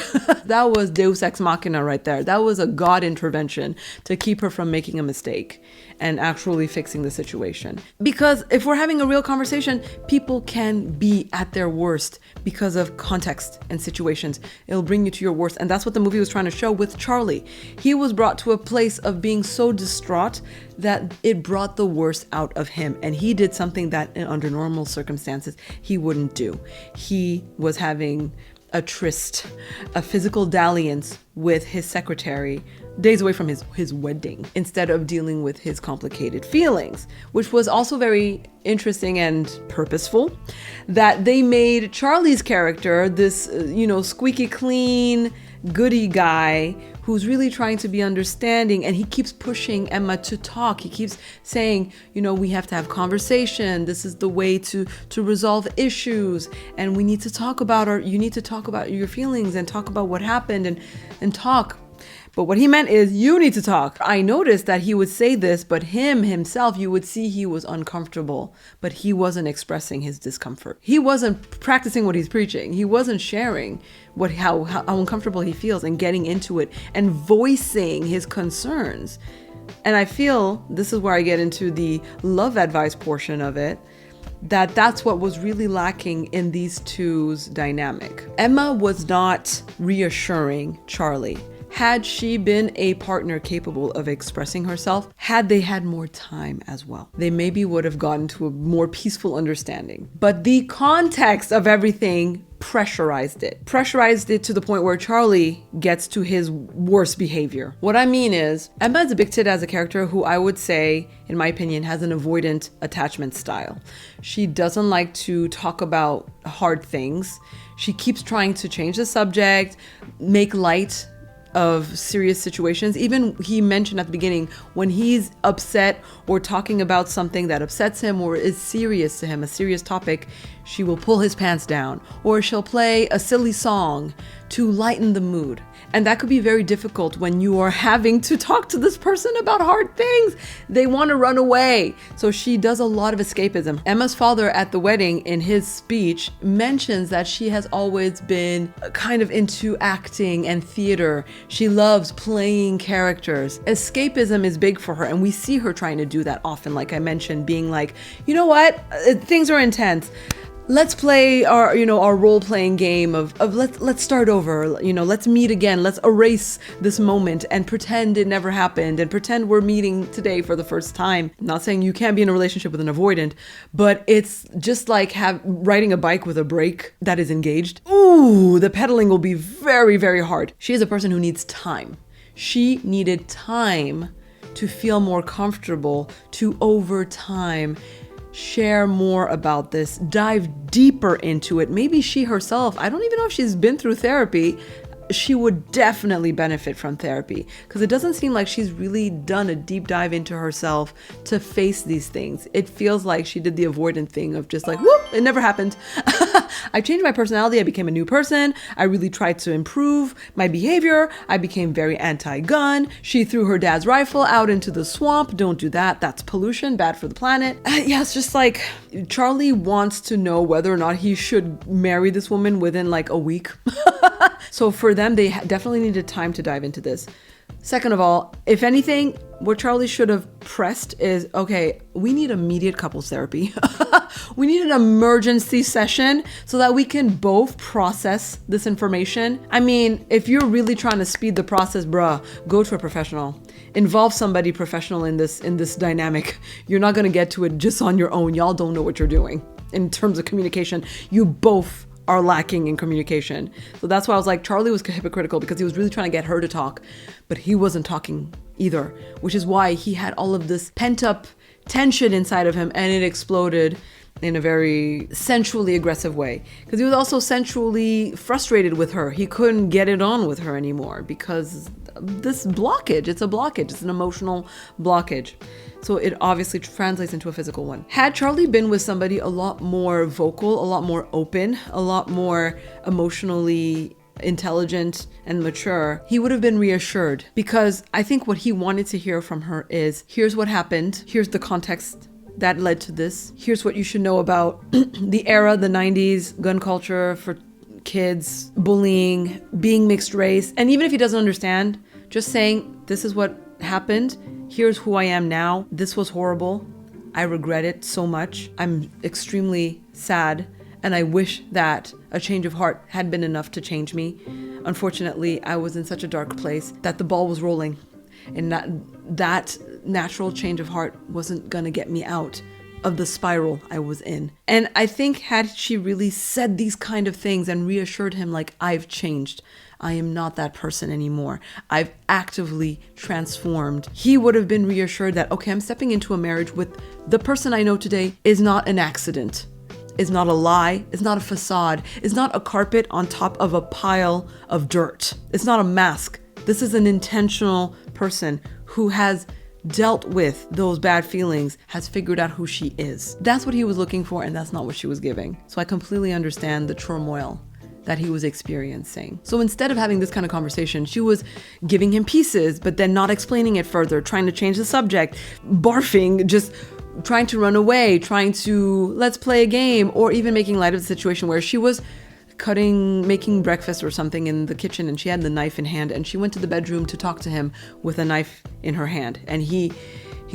That was Deus Ex Machina right there. That was a God intervention to keep her from making a mistake and actually fixing the situation. Because if we're having a real conversation, people can be at their worst because of context and situations. It'll bring you to your worst. And that's what the movie was trying to show with Charlie. He was brought to a place of being so distraught that it brought the worst out of him. And he did something that under normal circumstances he wouldn't do. He was having a tryst, a physical dalliance with his secretary days away from his wedding, instead of dealing with his complicated feelings, which was also very interesting and purposeful, that they made Charlie's character this, squeaky clean, goody guy who's really trying to be understanding, and he keeps pushing Emma to talk. He keeps saying, we have to have conversation. This is the way to resolve issues, and we need to talk about you need to talk about your feelings and talk about what happened and talk. But what he meant is, you need to talk. I noticed that he would say this, but himself, you would see he was uncomfortable, but he wasn't expressing his discomfort. He wasn't practicing what he's preaching. He wasn't sharing how uncomfortable he feels and getting into it and voicing his concerns. And I feel this is where I get into the love advice portion of it, that's what was really lacking in these two's dynamic. Emma was not reassuring Charlie. Had she been a partner capable of expressing herself, had they had more time as well, they maybe would have gotten to a more peaceful understanding. But the context of everything pressurized it to the point where Charlie gets to his worst behavior. What I mean is, Emma is depicted as a character who I would say, in my opinion, has an avoidant attachment style. She doesn't like to talk about hard things. She keeps trying to change the subject, make light of serious situations. Even he mentioned at the beginning, when he's upset or talking about something that upsets him or is serious to him, a serious topic, she will pull his pants down, or she'll play a silly song to lighten the mood. And that could be very difficult when you are having to talk to this person about hard things. They want to run away. So she does a lot of escapism. Emma's father at the wedding, in his speech, mentions that she has always been kind of into acting and theater. She loves playing characters. Escapism is big for her, and we see her trying to do that often, like I mentioned, being like, you know what? Things are intense. Let's play our role-playing game of let's start over, let's meet again, let's erase this moment and pretend it never happened and pretend we're meeting today for the first time. I'm not saying you can't be in a relationship with an avoidant, but it's just like riding a bike with a brake that is engaged. Ooh, the pedaling will be very, very hard. She is a person who needs time. She needed time to feel more comfortable, to over time share more about this, dive deeper into it. Maybe she herself, I don't even know if she's been through therapy. She would definitely benefit from therapy, because it doesn't seem like she's really done a deep dive into herself to face these things. It feels like she did the avoidant thing of just like, whoop, it never happened. I changed my personality. I became a new person. I really tried to improve my behavior. I became very anti-gun. She threw her dad's rifle out into the swamp. Don't do that. That's pollution, bad for the planet. Yeah, it's just like Charlie wants to know whether or not he should marry this woman within like a week. So for them, they definitely needed time to dive into this. Second of all, if anything, what Charlie should have pressed is, okay, we need immediate couples therapy. We need an emergency session so that we can both process this information. I mean, if you're really trying to speed the process, bruh, go to a professional. Involve somebody professional in this dynamic. You're not going to get to it just on your own. Y'all don't know what you're doing in terms of communication. You both are lacking in communication. So that's why I was like, Charlie was hypocritical because he was really trying to get her to talk, but he wasn't talking either, which is why he had all of this pent up tension inside of him, and it exploded in a very sensually aggressive way, because he was also sensually frustrated with her. He couldn't get it on with her anymore because this blockage, it's a blockage, it's an emotional blockage. So it obviously translates into a physical one. Had Charlie been with somebody a lot more vocal, a lot more open, a lot more emotionally intelligent and mature, he would have been reassured, because I think what he wanted to hear from her is, here's what happened, here's the context that led to this, here's what you should know about the era, the 90s, gun culture for kids, bullying, being mixed race. And even if he doesn't understand, just saying, this is what happened, here's who I am now, this was horrible, I regret it so much, I'm extremely sad, and I wish that a change of heart had been enough to change me. Unfortunately, I was in such a dark place that the ball was rolling, and that natural change of heart wasn't gonna get me out of the spiral I was in. And I think had she really said these kind of things and reassured him, like, I've changed, I am not that person anymore, I've actively transformed, he would have been reassured that, okay, I'm stepping into a marriage with the person I know today is not an accident, is not a lie, is not a facade, is not a carpet on top of a pile of dirt, it's not a mask. This is an intentional person who has dealt with those bad feelings, has figured out who she is. That's what he was looking for, and that's not what she was giving. So I completely understand the turmoil that he was experiencing. So instead of having this kind of conversation, she was giving him pieces, but then not explaining it further, trying to change the subject, barfing, just trying to run away, trying to let's play a game, or even making light of the situation where she was making breakfast or something in the kitchen, and she had the knife in hand, and she went to the bedroom to talk to him with a knife in her hand, and he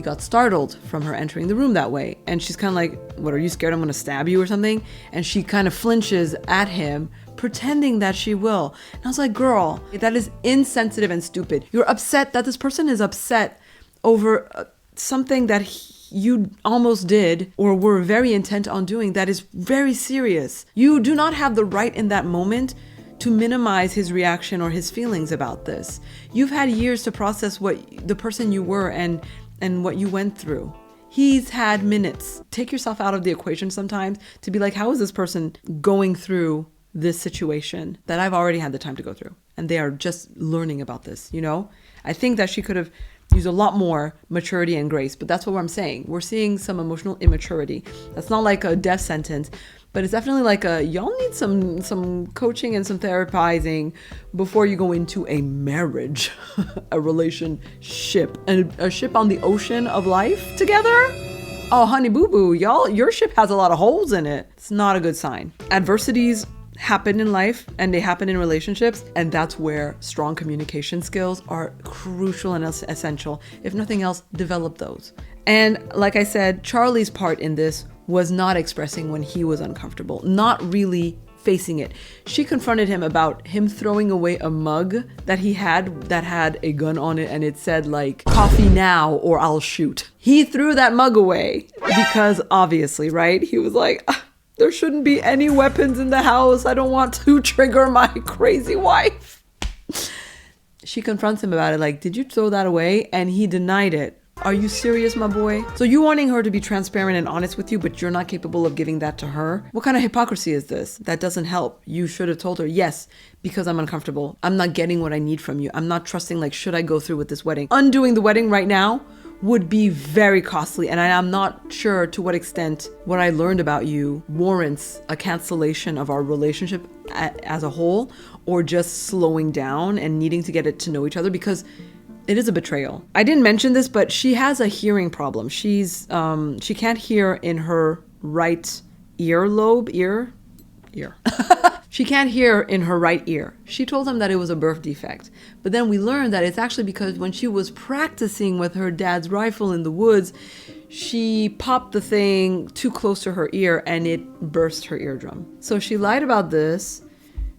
got startled from her entering the room that way, and she's kind of like, what, are you scared I'm gonna stab you or something? And she kind of flinches at him, pretending that she will. And I was like, girl, that is insensitive and stupid. You're upset that this person is upset over something that you almost did or were very intent on doing that is very serious. You do not have the right in that moment to minimize his reaction or his feelings about this. You've had years to process what the person you were and what you went through. He's had minutes. Take yourself out of the equation sometimes to be like, how is this person going through this situation that I've already had the time to go through? And they are just learning about this, you know? I think that she could have used a lot more maturity and grace, but that's what I'm saying. We're seeing some emotional immaturity. That's not like a death sentence, but it's definitely like y'all need some coaching and some therapizing before you go into a marriage, a relationship, and a ship on the ocean of life together. Oh, honey boo boo, y'all, your ship has a lot of holes in it. It's not a good sign. Adversities happen in life and they happen in relationships, and that's where strong communication skills are crucial and essential. If nothing else, develop those. And like I said, Charlie's part in this was not expressing when he was uncomfortable, not really facing it. She confronted him about him throwing away a mug that he had that had a gun on it, and it said like, coffee now or I'll shoot. He threw that mug away because obviously, right? He was like, there shouldn't be any weapons in the house. I don't want to trigger my crazy wife. She confronts him about it, like, did you throw that away? And he denied it. Are you serious, my boy? So you wanting her to be transparent and honest with you, but you're not capable of giving that to her? What kind of hypocrisy is this? That doesn't help. You should have told her, yes, because I'm uncomfortable. I'm not getting what I need from you. I'm not trusting, like, should I go through with this wedding? Undoing the wedding right now would be very costly. And I'm not sure to what extent what I learned about you warrants a cancellation of our relationship as a whole, or just slowing down and needing to get it to know each other, because it is a betrayal. I didn't mention this, but she has a hearing problem. She can't hear in her right ear. She can't hear in her right ear. She told him that it was a birth defect. But then we learned that it's actually because when she was practicing with her dad's rifle in the woods, she popped the thing too close to her ear and it burst her eardrum. So she lied about this.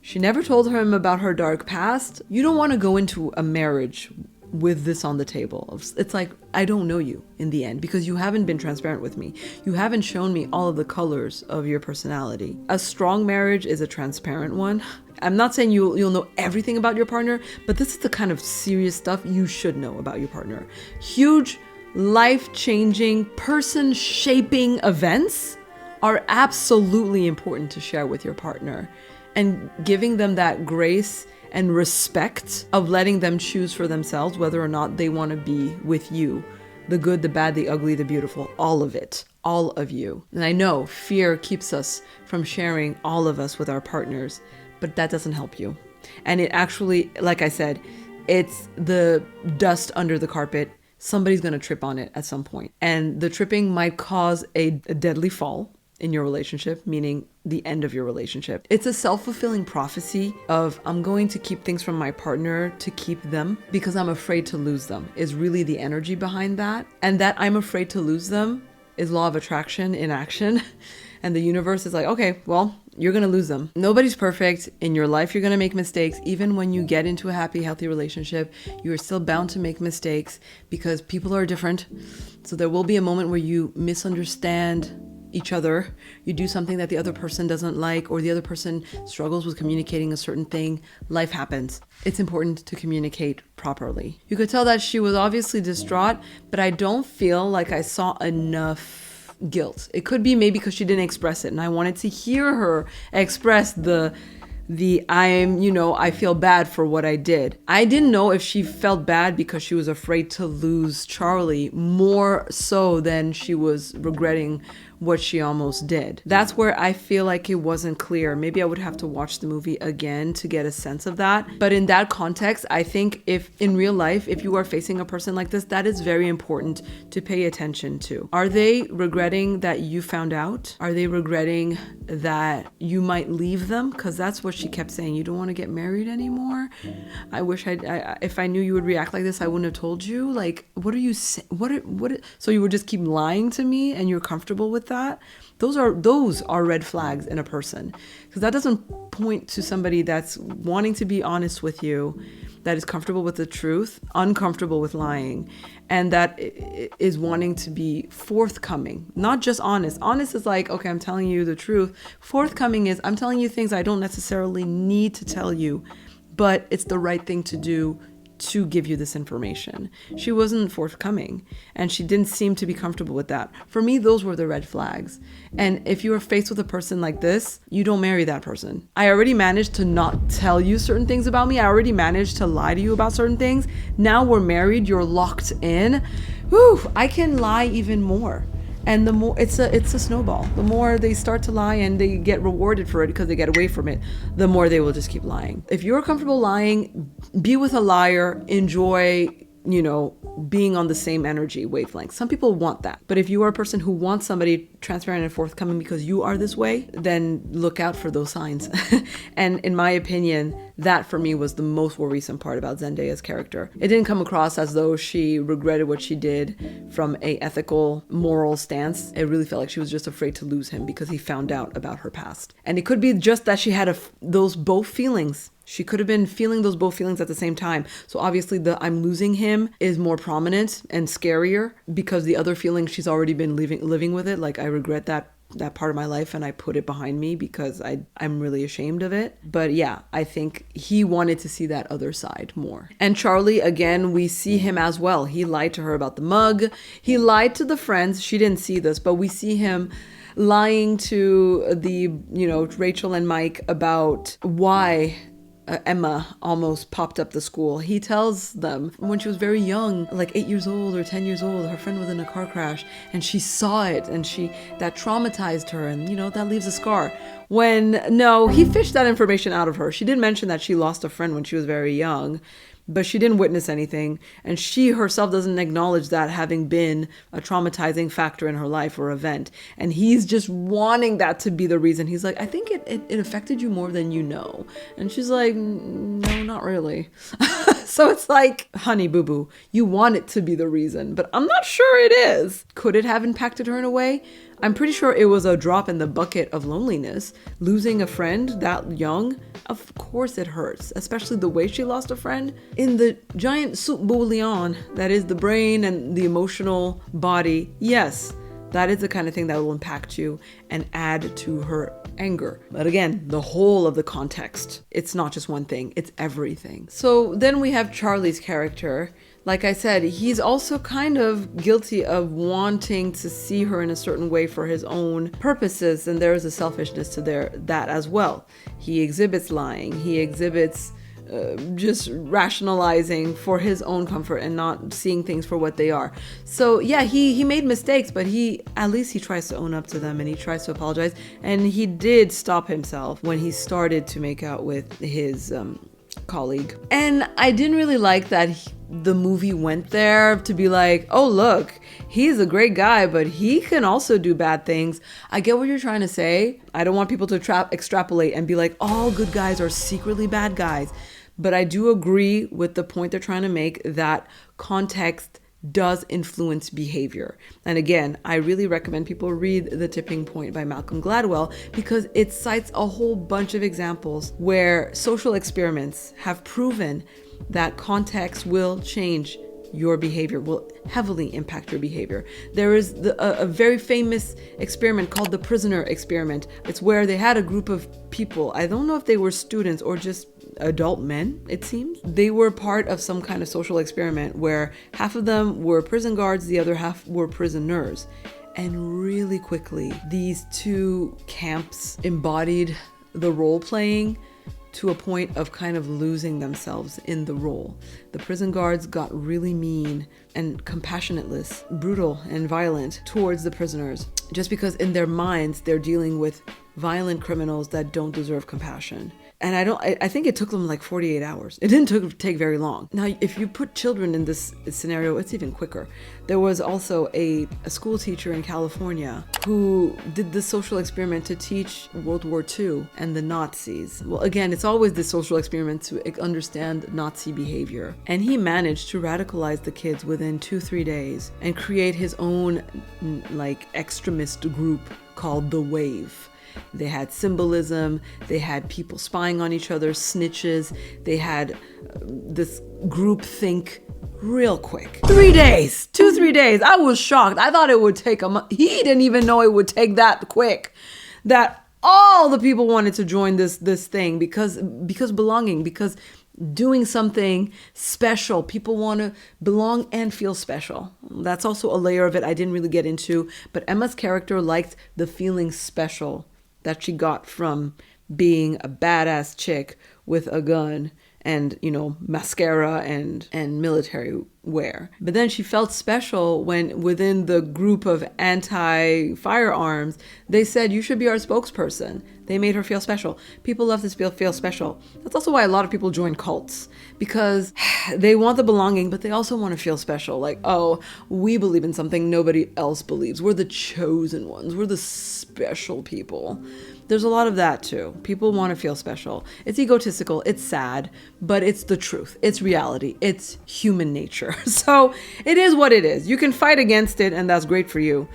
She never told him about her dark past. You don't want to go into a marriage with this on the table. It's like, I don't know you in the end, because you haven't been transparent with me. You haven't shown me all of the colors of your personality. A strong marriage is a transparent one. I'm not saying you'll know everything about your partner, but this is the kind of serious stuff you should know about your partner. Huge, life-changing, person-shaping events are absolutely important to share with your partner, and giving them that grace and respect of letting them choose for themselves whether or not they want to be with you. The good, the bad, the ugly, the beautiful, all of it, all of you. And I know fear keeps us from sharing all of us with our partners, but that doesn't help you. And it actually, like I said, it's the dust under the carpet. Somebody's going to trip on it at some point. And the tripping might cause a deadly fall in your relationship, meaning the end of your relationship. It's a self-fulfilling prophecy of, I'm going to keep things from my partner to keep them because I'm afraid to lose them, is really the energy behind that. And that I'm afraid to lose them is law of attraction in action. And the universe is like, okay, well, you're going to lose them. Nobody's perfect. In your life, you're going to make mistakes. Even when you get into a happy, healthy relationship, you're still bound to make mistakes because people are different. So there will be a moment where you misunderstand each other, you do something that the other person doesn't like, or the other person struggles with communicating a certain thing. Life happens. It's important to communicate properly. You could tell that she was obviously distraught, but I don't feel like I saw enough guilt. It could be maybe because she didn't express it, and I wanted to hear her express the I feel bad for what I did. I didn't know if she felt bad because she was afraid to lose Charlie more so than she was regretting what she almost did. That's where I feel like it wasn't clear. Maybe I would have to watch the movie again to get a sense of that. But in that context, I think if in real life, if you are facing a person like this, that is very important to pay attention to. Are they regretting that you found out? Are they regretting that you might leave them? Because that's what she kept saying. You don't want to get married anymore? I wish if I knew you would react like this, I wouldn't have told you. Like, what are you saying? So you would just keep lying to me and you're comfortable with that? Those are red flags in a person, because that doesn't point to somebody that's wanting to be honest with you, that is comfortable with the truth, uncomfortable with lying, and that is wanting to be forthcoming, not just honest. Honest is like, okay, I'm telling you the truth. Forthcoming is, I'm telling you things I don't necessarily need to tell you, but it's the right thing to do to give you this information. She wasn't forthcoming, and she didn't seem to be comfortable with that. For me, those were the red flags. And if you are faced with a person like this, you don't marry that person. I already managed to not tell you certain things about me. I already managed to lie to you about certain things. Now we're married, you're locked in. Whew, I can lie even more. And the more it's a snowball. The more they start to lie and they get rewarded for it because they get away from it, the more they will just keep lying. If you're comfortable lying, be with a liar, enjoy, being on the same energy wavelength. Some people want that. But if you are a person who wants somebody transparent and forthcoming because you are this way, then look out for those signs. And in my opinion, that for me was the most worrisome part about Zendaya's character. It didn't come across as though she regretted what she did from a ethical, moral stance. It really felt like she was just afraid to lose him because he found out about her past. And it could be just that she had those both feelings. She could have been feeling those both feelings at the same time. So obviously the I'm losing him is more prominent and scarier because the other feeling she's already been living with it. Like, I regret that part of my life and I put it behind me because I'm really ashamed of it. But yeah, I think he wanted to see that other side more. And Charlie, again, we see him as well. He lied to her about the mug. He lied to the friends. She didn't see this, but we see him lying to the, Rachel and Mike about why Emma almost popped up the school. He tells them when she was very young, like 8 years old or 10 years old, her friend was in a car crash and she saw it and that traumatized her, and that leaves a scar. When no, he fished that information out of her. She did mention that she lost a friend when she was very young, but she didn't witness anything, and she herself doesn't acknowledge that having been a traumatizing factor in her life or event. And he's just wanting that to be the reason. He's like, I think it affected you more than you know. And she's like, no, not really. So it's like, honey, boo-boo, you want it to be the reason, but I'm not sure it is. Could it have impacted her in a way? I'm pretty sure it was a drop in the bucket of loneliness. Losing a friend that young, of course it hurts, especially the way she lost a friend. In the giant soup bouillon that is the brain and the emotional body, yes, that is the kind of thing that will impact you and add to her anger. But again, the whole of the context. It's not just one thing, it's everything. So then we have Charlie's character. Like I said, he's also kind of guilty of wanting to see her in a certain way for his own purposes, and there is a selfishness to that as well. He exhibits lying, he exhibits just rationalizing for his own comfort and not seeing things for what they are. So yeah, he made mistakes, but at least he tries to own up to them and he tries to apologize. And he did stop himself when he started to make out with his colleague. And I didn't really like that the movie went there to be like, oh look, he's a great guy, but he can also do bad things. I get what you're trying to say. I don't want people to extrapolate and be like, all good guys are secretly bad guys. But I do agree with the point they're trying to make, that context does influence behavior. And again, I really recommend people read The Tipping Point by Malcolm Gladwell, because it cites a whole bunch of examples where social experiments have proven that context will change your behavior, will heavily impact your behavior. There is a very famous experiment called the prisoner experiment. It's where they had a group of people. I don't know if they were students or just adult men, it seems. They were part of some kind of social experiment where half of them were prison guards, the other half were prisoners. And really quickly, these two camps embodied the role playing to a point of kind of losing themselves in the role. The prison guards got really mean and compassionateless, brutal and violent towards the prisoners, just because in their minds they're dealing with violent criminals that don't deserve compassion. And I think it took them like 48 hours. It didn't take very long. Now, if you put children in this scenario, it's even quicker. There was also a school teacher in California who did this social experiment to teach World War II and the Nazis. Well, again, it's always this social experiment to understand Nazi behavior. And he managed to radicalize the kids within 2-3 days and create his own like extremist group called The Wave. They had symbolism, they had people spying on each other, snitches, they had this group think real quick. 3 days, 2-3 days. I was shocked. I thought it would take a month. He didn't even know it would take that quick. That all the people wanted to join this thing because belonging, because doing something special. People want to belong and feel special. That's also a layer of it I didn't really get into, but Emma's character liked the feeling special that she got from being a badass chick with a gun and, mascara and military wear. But then she felt special when within the group of anti-firearms, they said, you should be our spokesperson. They made her feel special. People love to feel special. That's also why a lot of people join cults, because they want the belonging, but they also want to feel special. Like, oh, we believe in something nobody else believes. We're the chosen ones. We're the special people. There's a lot of that too. People want to feel special. It's egotistical. It's sad, but it's the truth. It's reality. It's human nature. So it is what it is. You can fight against it, and that's great for you.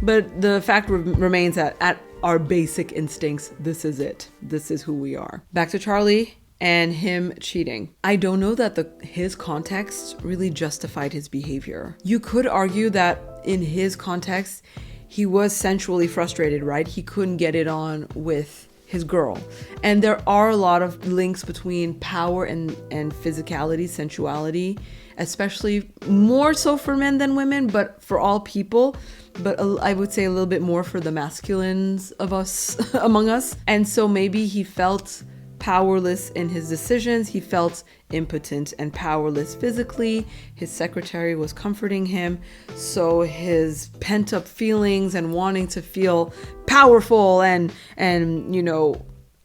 But the fact remains that at our basic instincts, this is it. This is who we are. Back to Charlie and him cheating. I don't know that his context really justified his behavior. You could argue that in his context, he was sensually frustrated, right? He couldn't get it on with his girl. And there are a lot of links between power and physicality, sensuality, especially more so for men than women, but for all people. But I would say a little bit more for the masculines of us, among us. And so maybe he felt powerless in his decisions. He felt impotent and powerless physically. His secretary was comforting him. So his pent-up feelings and wanting to feel powerful and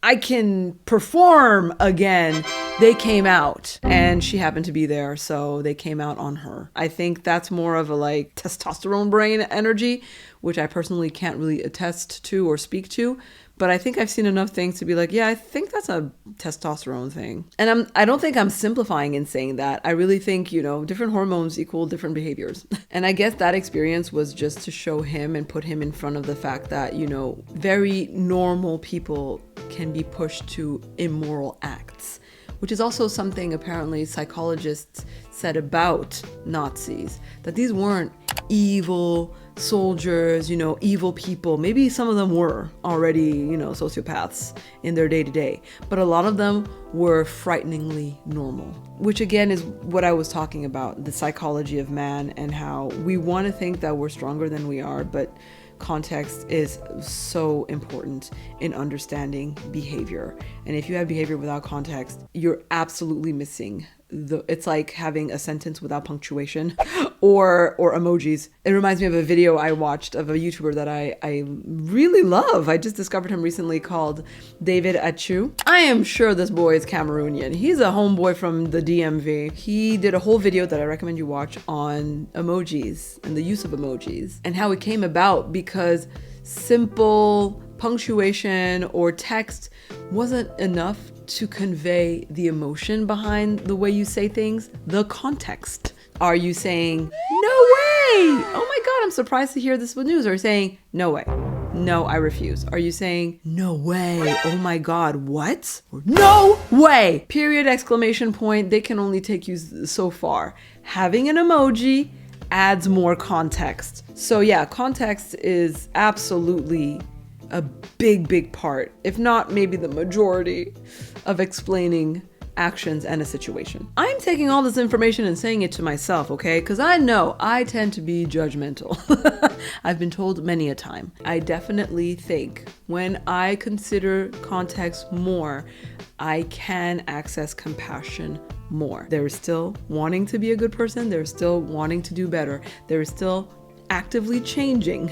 I can perform again, they came out, and she happened to be there, so they came out on her. I think that's more of a like testosterone brain energy, which I personally can't really attest to or speak to, but I think I've seen enough things to be like, yeah, I think that's a testosterone thing. And I don't think I'm simplifying in saying that. I really think, different hormones equal different behaviors. And I guess that experience was just to show him and put him in front of the fact that, very normal people can be pushed to immoral acts, which is also something apparently psychologists said about Nazis, that these weren't evil soldiers, evil people. Maybe some of them were already, sociopaths in their day-to-day, but a lot of them were frighteningly normal, which again is what I was talking about, the psychology of man and how we want to think that we're stronger than we are, but context is so important in understanding behavior. And if you have behavior without context, you're absolutely missing it's like having a sentence without punctuation or emojis. It reminds me of a video I watched of a YouTuber that I really love. I just discovered him recently, called David Achu. I am sure this boy is Cameroonian. He's a homeboy from the DMV. He did a whole video that I recommend you watch on emojis and the use of emojis and how it came about, because simple punctuation or text wasn't enough to convey the emotion behind the way you say things, the context. Are you saying, no way? Oh my God, I'm surprised to hear this news. Or saying, no way. No, I refuse. Are you saying, no way? Oh my God, what? Or, no way! Period, exclamation point. They can only take you so far. Having an emoji adds more context. So yeah, context is absolutely a big part, if not maybe the majority, of explaining actions and a situation. I'm taking all this information and saying it to myself, okay? Because I know I tend to be judgmental. I've been told many a time. I definitely think when I consider context more, I can access compassion more. There is still wanting to be a good person. There is still wanting to do better. There is still actively changing,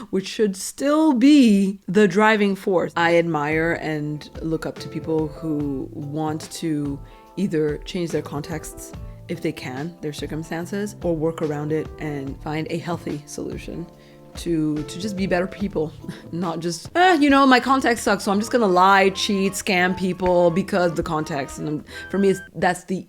which should still be the driving force. I admire and look up to people who want to either change their contexts if they can, their circumstances, or work around it and find a healthy solution to just be better people, not just, my context sucks, so I'm just gonna lie, cheat, scam people because the context. And for me, that's the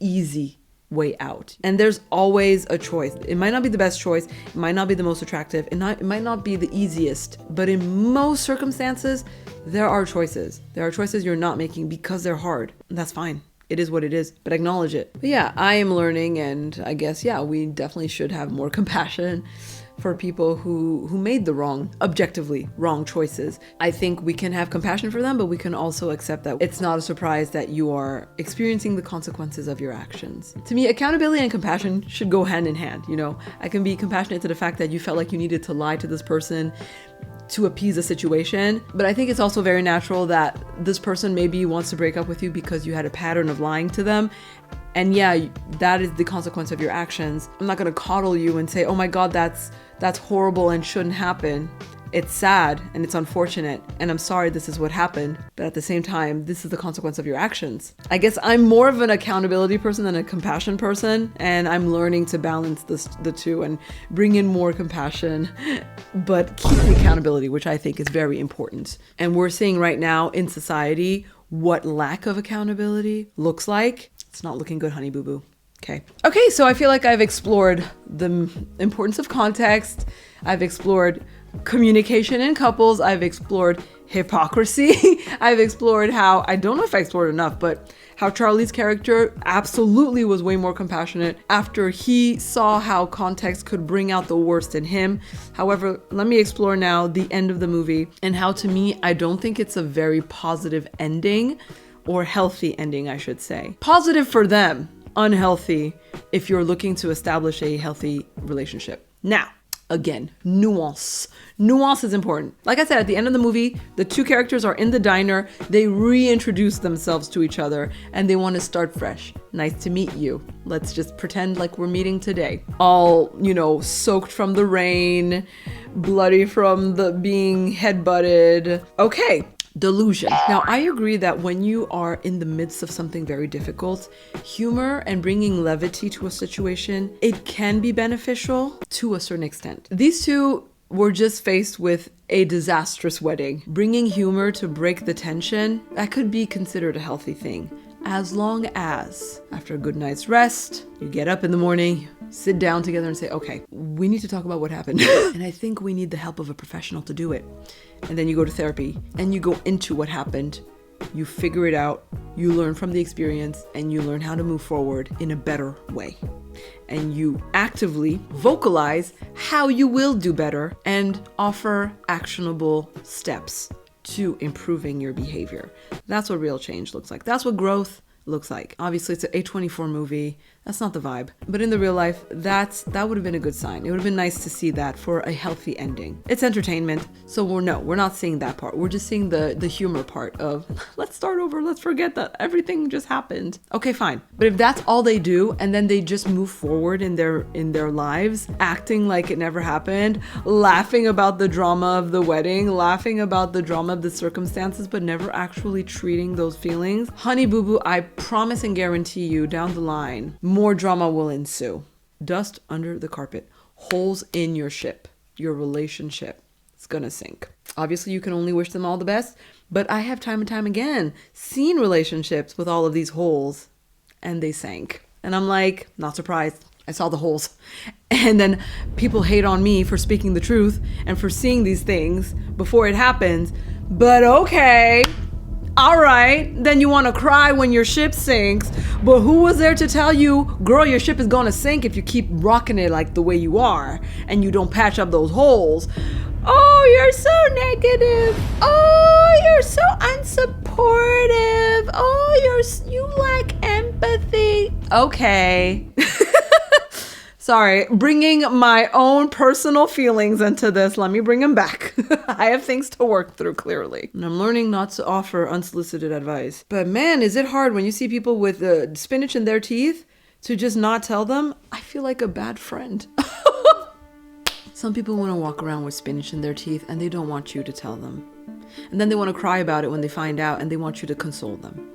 easy way out. And there's always a choice. It might not be the best choice. It might not be the most attractive. It might not be the easiest. But in most circumstances, there are choices. There are choices you're not making because they're hard. And that's fine. It is what it is, but acknowledge it. But yeah, I am learning, and I guess, we definitely should have more compassion for people who made the objectively wrong choices. I think we can have compassion for them, but we can also accept that it's not a surprise that you are experiencing the consequences of your actions. To me, accountability and compassion should go hand in hand. I can be compassionate to the fact that you felt like you needed to lie to this person to appease a situation, but I think it's also very natural that this person maybe wants to break up with you because you had a pattern of lying to them. And yeah, that is the consequence of your actions. I'm not gonna coddle you and say, oh my God, that's horrible and shouldn't happen. It's sad and it's unfortunate, and I'm sorry this is what happened, but at the same time, this is the consequence of your actions. I guess I'm more of an accountability person than a compassion person, and I'm learning to balance the two and bring in more compassion, but keep the accountability, which I think is very important. And we're seeing right now in society what lack of accountability looks like. It's not looking good, honey boo boo. Okay, so I feel like I've explored the importance of context. I've explored communication in couples. I've explored hypocrisy. I've explored how, I don't know if I explored enough, but how Charlie's character absolutely was way more compassionate after he saw how context could bring out the worst in him. However, let me explore now the end of the movie, and how, to me, I don't think it's a very positive ending, or healthy ending, I should say. Positive for them, unhealthy if you're looking to establish a healthy relationship. Now, Again, nuance. Nuance is important. Like I said, at the end of the movie, the two characters are in the diner. They reintroduce themselves to each other and they want to start fresh. Nice to meet you. Let's just pretend like we're meeting today. All, soaked from the rain, bloody from the being headbutted. Okay. Delusion. Now, I agree that when you are in the midst of something very difficult, humor and bringing levity to a situation, it can be beneficial to a certain extent. These two were just faced with a disastrous wedding. Bringing humor to break the tension, that could be considered a healthy thing. As long as, after a good night's rest, you get up in the morning, sit down together and say, okay, we need to talk about what happened. And I think we need the help of a professional to do it. And then you go to therapy and you go into what happened. You figure it out, you learn from the experience, and you learn how to move forward in a better way. And you actively vocalize how you will do better and offer actionable steps to improving your behavior. That's what real change looks like. That's what growth looks like. Obviously, it's an A24 movie. That's not the vibe. But in the real life, that would have been a good sign. It would have been nice to see that for a healthy ending. It's entertainment, so we're not seeing that part. We're just seeing the humor part of, let's start over, let's forget that everything just happened. Okay, fine. But if that's all they do, and then they just move forward in their lives, acting like it never happened, laughing about the drama of the wedding, laughing about the drama of the circumstances, but never actually treating those feelings, honey boo boo, I promise and guarantee you down the line, more drama will ensue. Dust under the carpet, holes in your ship, your relationship. It's gonna sink. Obviously, you can only wish them all the best, but I have time and time again seen relationships with all of these holes and they sank. And I'm like, not surprised. I saw the holes. And then people hate on me for speaking the truth and for seeing these things before it happens. But okay. All right, then you want to cry when your ship sinks, but who was there to tell you, girl, your ship is going to sink if you keep rocking it like the way you are and you don't patch up those holes? Oh, you're so negative. Oh, you're so unsupportive. Oh, you lack empathy. Okay. Sorry, bringing my own personal feelings into this. Let me bring them back. I have things to work through, clearly. And I'm learning not to offer unsolicited advice. But man, is it hard when you see people with spinach in their teeth to just not tell them? I feel like a bad friend. Some people want to walk around with spinach in their teeth and they don't want you to tell them. And then they want to cry about it when they find out and they want you to console them.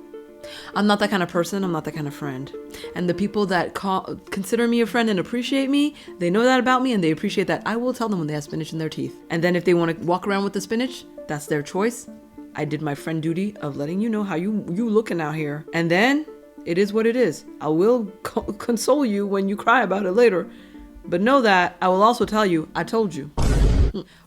I'm not that kind of person. I'm not that kind of friend. And the people that consider me a friend and appreciate me, they know that about me and they appreciate that. I will tell them when they have spinach in their teeth. And then if they want to walk around with the spinach, that's their choice. I did my friend duty of letting you know how you looking out here. And then it is what it is. I will console you when you cry about it later. But know that I will also tell you, I told you.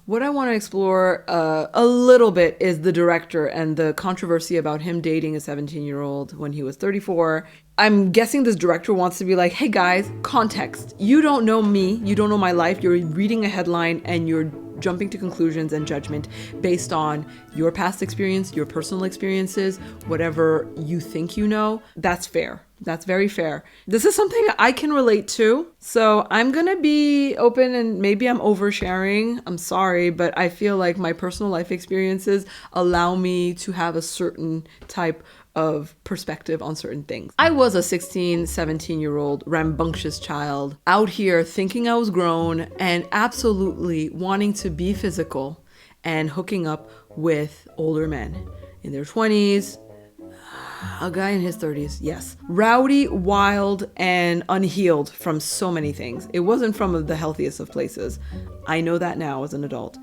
What I want to explore a little bit is the director and the controversy about him dating a 17-year-old when he was 34. I'm guessing this director wants to be like, hey guys, context. You don't know me. You don't know my life. You're reading a headline and you're jumping to conclusions and judgment based on your past experience, your personal experiences, whatever you think you know. That's fair. That's very fair. This is something I can relate to. So I'm going to be open and maybe I'm oversharing. I'm sorry, but I feel like my personal life experiences allow me to have a certain type of perspective on certain things. I was a 16, 17-year-old rambunctious child out here thinking I was grown and absolutely wanting to be physical and hooking up with older men in their 20s, a guy in his 30s, yes. Rowdy, wild, and unhealed from so many things. It wasn't from the healthiest of places. I know that now as an adult.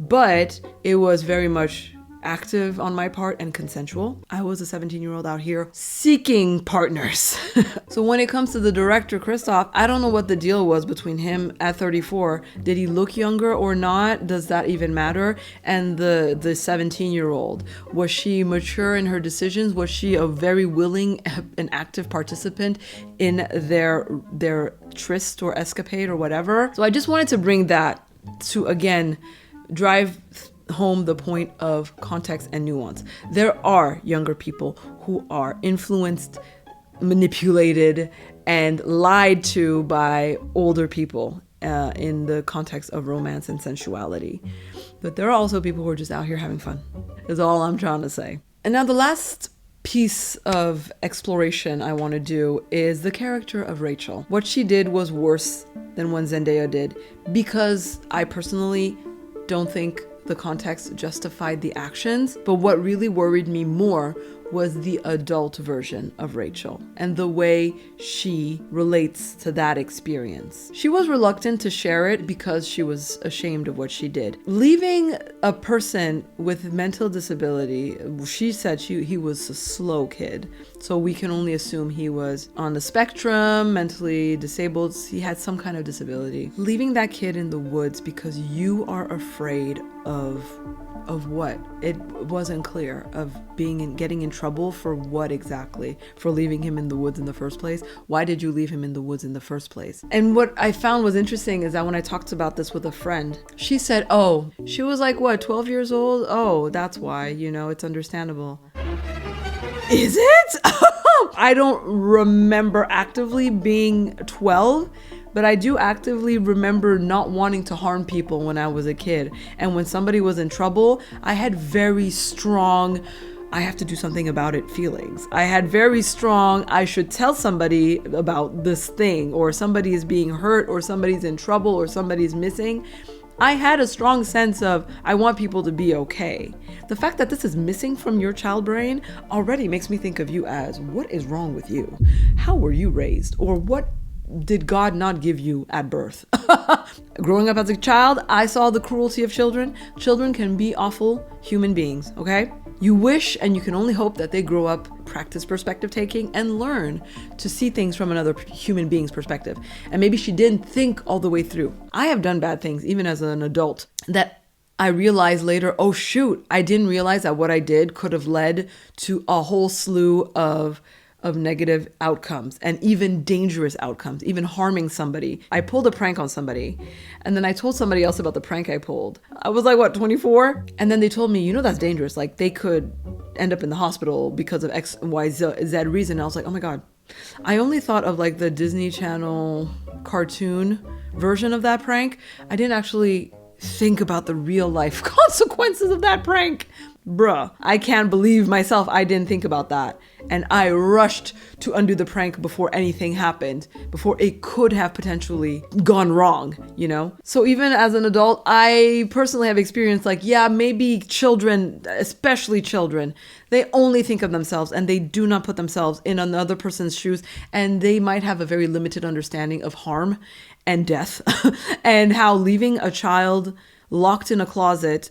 But it was very much active on my part and consensual. I was a 17-year-old out here seeking partners. So when it comes to the director, Christoph, I don't know what the deal was between him at 34. Did he look younger or not? Does that even matter? And the 17-year-old, was she mature in her decisions? Was she a very willing and active participant in their tryst or escapade or whatever? So I just wanted to bring that to, again, drive home the point of context and nuance. There are younger people who are influenced, manipulated, and lied to by older people. in the context of romance and sensuality. But there are also people who are just out here having fun, is all I'm trying to say. And now the last piece of exploration I want to do is the character of Rachel. What she did was worse than what Zendaya did, because I personally don't think the context justified the actions. But what really worried me more was the adult version of Rachel and the way she relates to that experience. She was reluctant to share it because she was ashamed of what she did. Leaving a person with mental disability, she said he was a slow kid. So we can only assume he was on the spectrum, mentally disabled. He had some kind of disability. Leaving that kid in the woods because you are afraid of what? It wasn't clear. Of getting in trouble for what exactly? For leaving him in the woods in the first place? Why did you leave him in the woods in the first place? And what I found was interesting is that when I talked about this with a friend, she said, oh, she was like, what, 12 years old? Oh, that's why, it's understandable. Is it? I don't remember actively being 12. But I do actively remember not wanting to harm people when I was a kid. And when somebody was in trouble, I had very strong, I have to do something about it feelings. I had very strong, I should tell somebody about this thing, or somebody is being hurt, or somebody's in trouble, or somebody's missing. I had a strong sense of, I want people to be okay. The fact that this is missing from your child brain already makes me think of you as, what is wrong with you? How were you raised? Or what did God not give you at birth? Growing up as a child, I saw the cruelty of children. Children can be awful human beings, okay? You wish and you can only hope that they grow up, practice perspective taking, and learn to see things from another human being's perspective. And maybe she didn't think all the way through. I have done bad things, even as an adult, that I realized later, oh shoot, I didn't realize that what I did could have led to a whole slew of negative outcomes and even dangerous outcomes, even harming somebody. I pulled a prank on somebody and then I told somebody else about the prank I pulled. I was like, what, 24? And then they told me, that's dangerous. Like they could end up in the hospital because of X, Y, Z reason. And I was like, oh my God. I only thought of like the Disney Channel cartoon version of that prank. I didn't actually think about the real life consequences of that prank. Bruh, I can't believe myself I didn't think about that. And I rushed to undo the prank before anything happened, before it could have potentially gone wrong, So even as an adult, I personally have experienced maybe children, especially children, they only think of themselves and they do not put themselves in another person's shoes, and they might have a very limited understanding of harm and death and how leaving a child locked in a closet,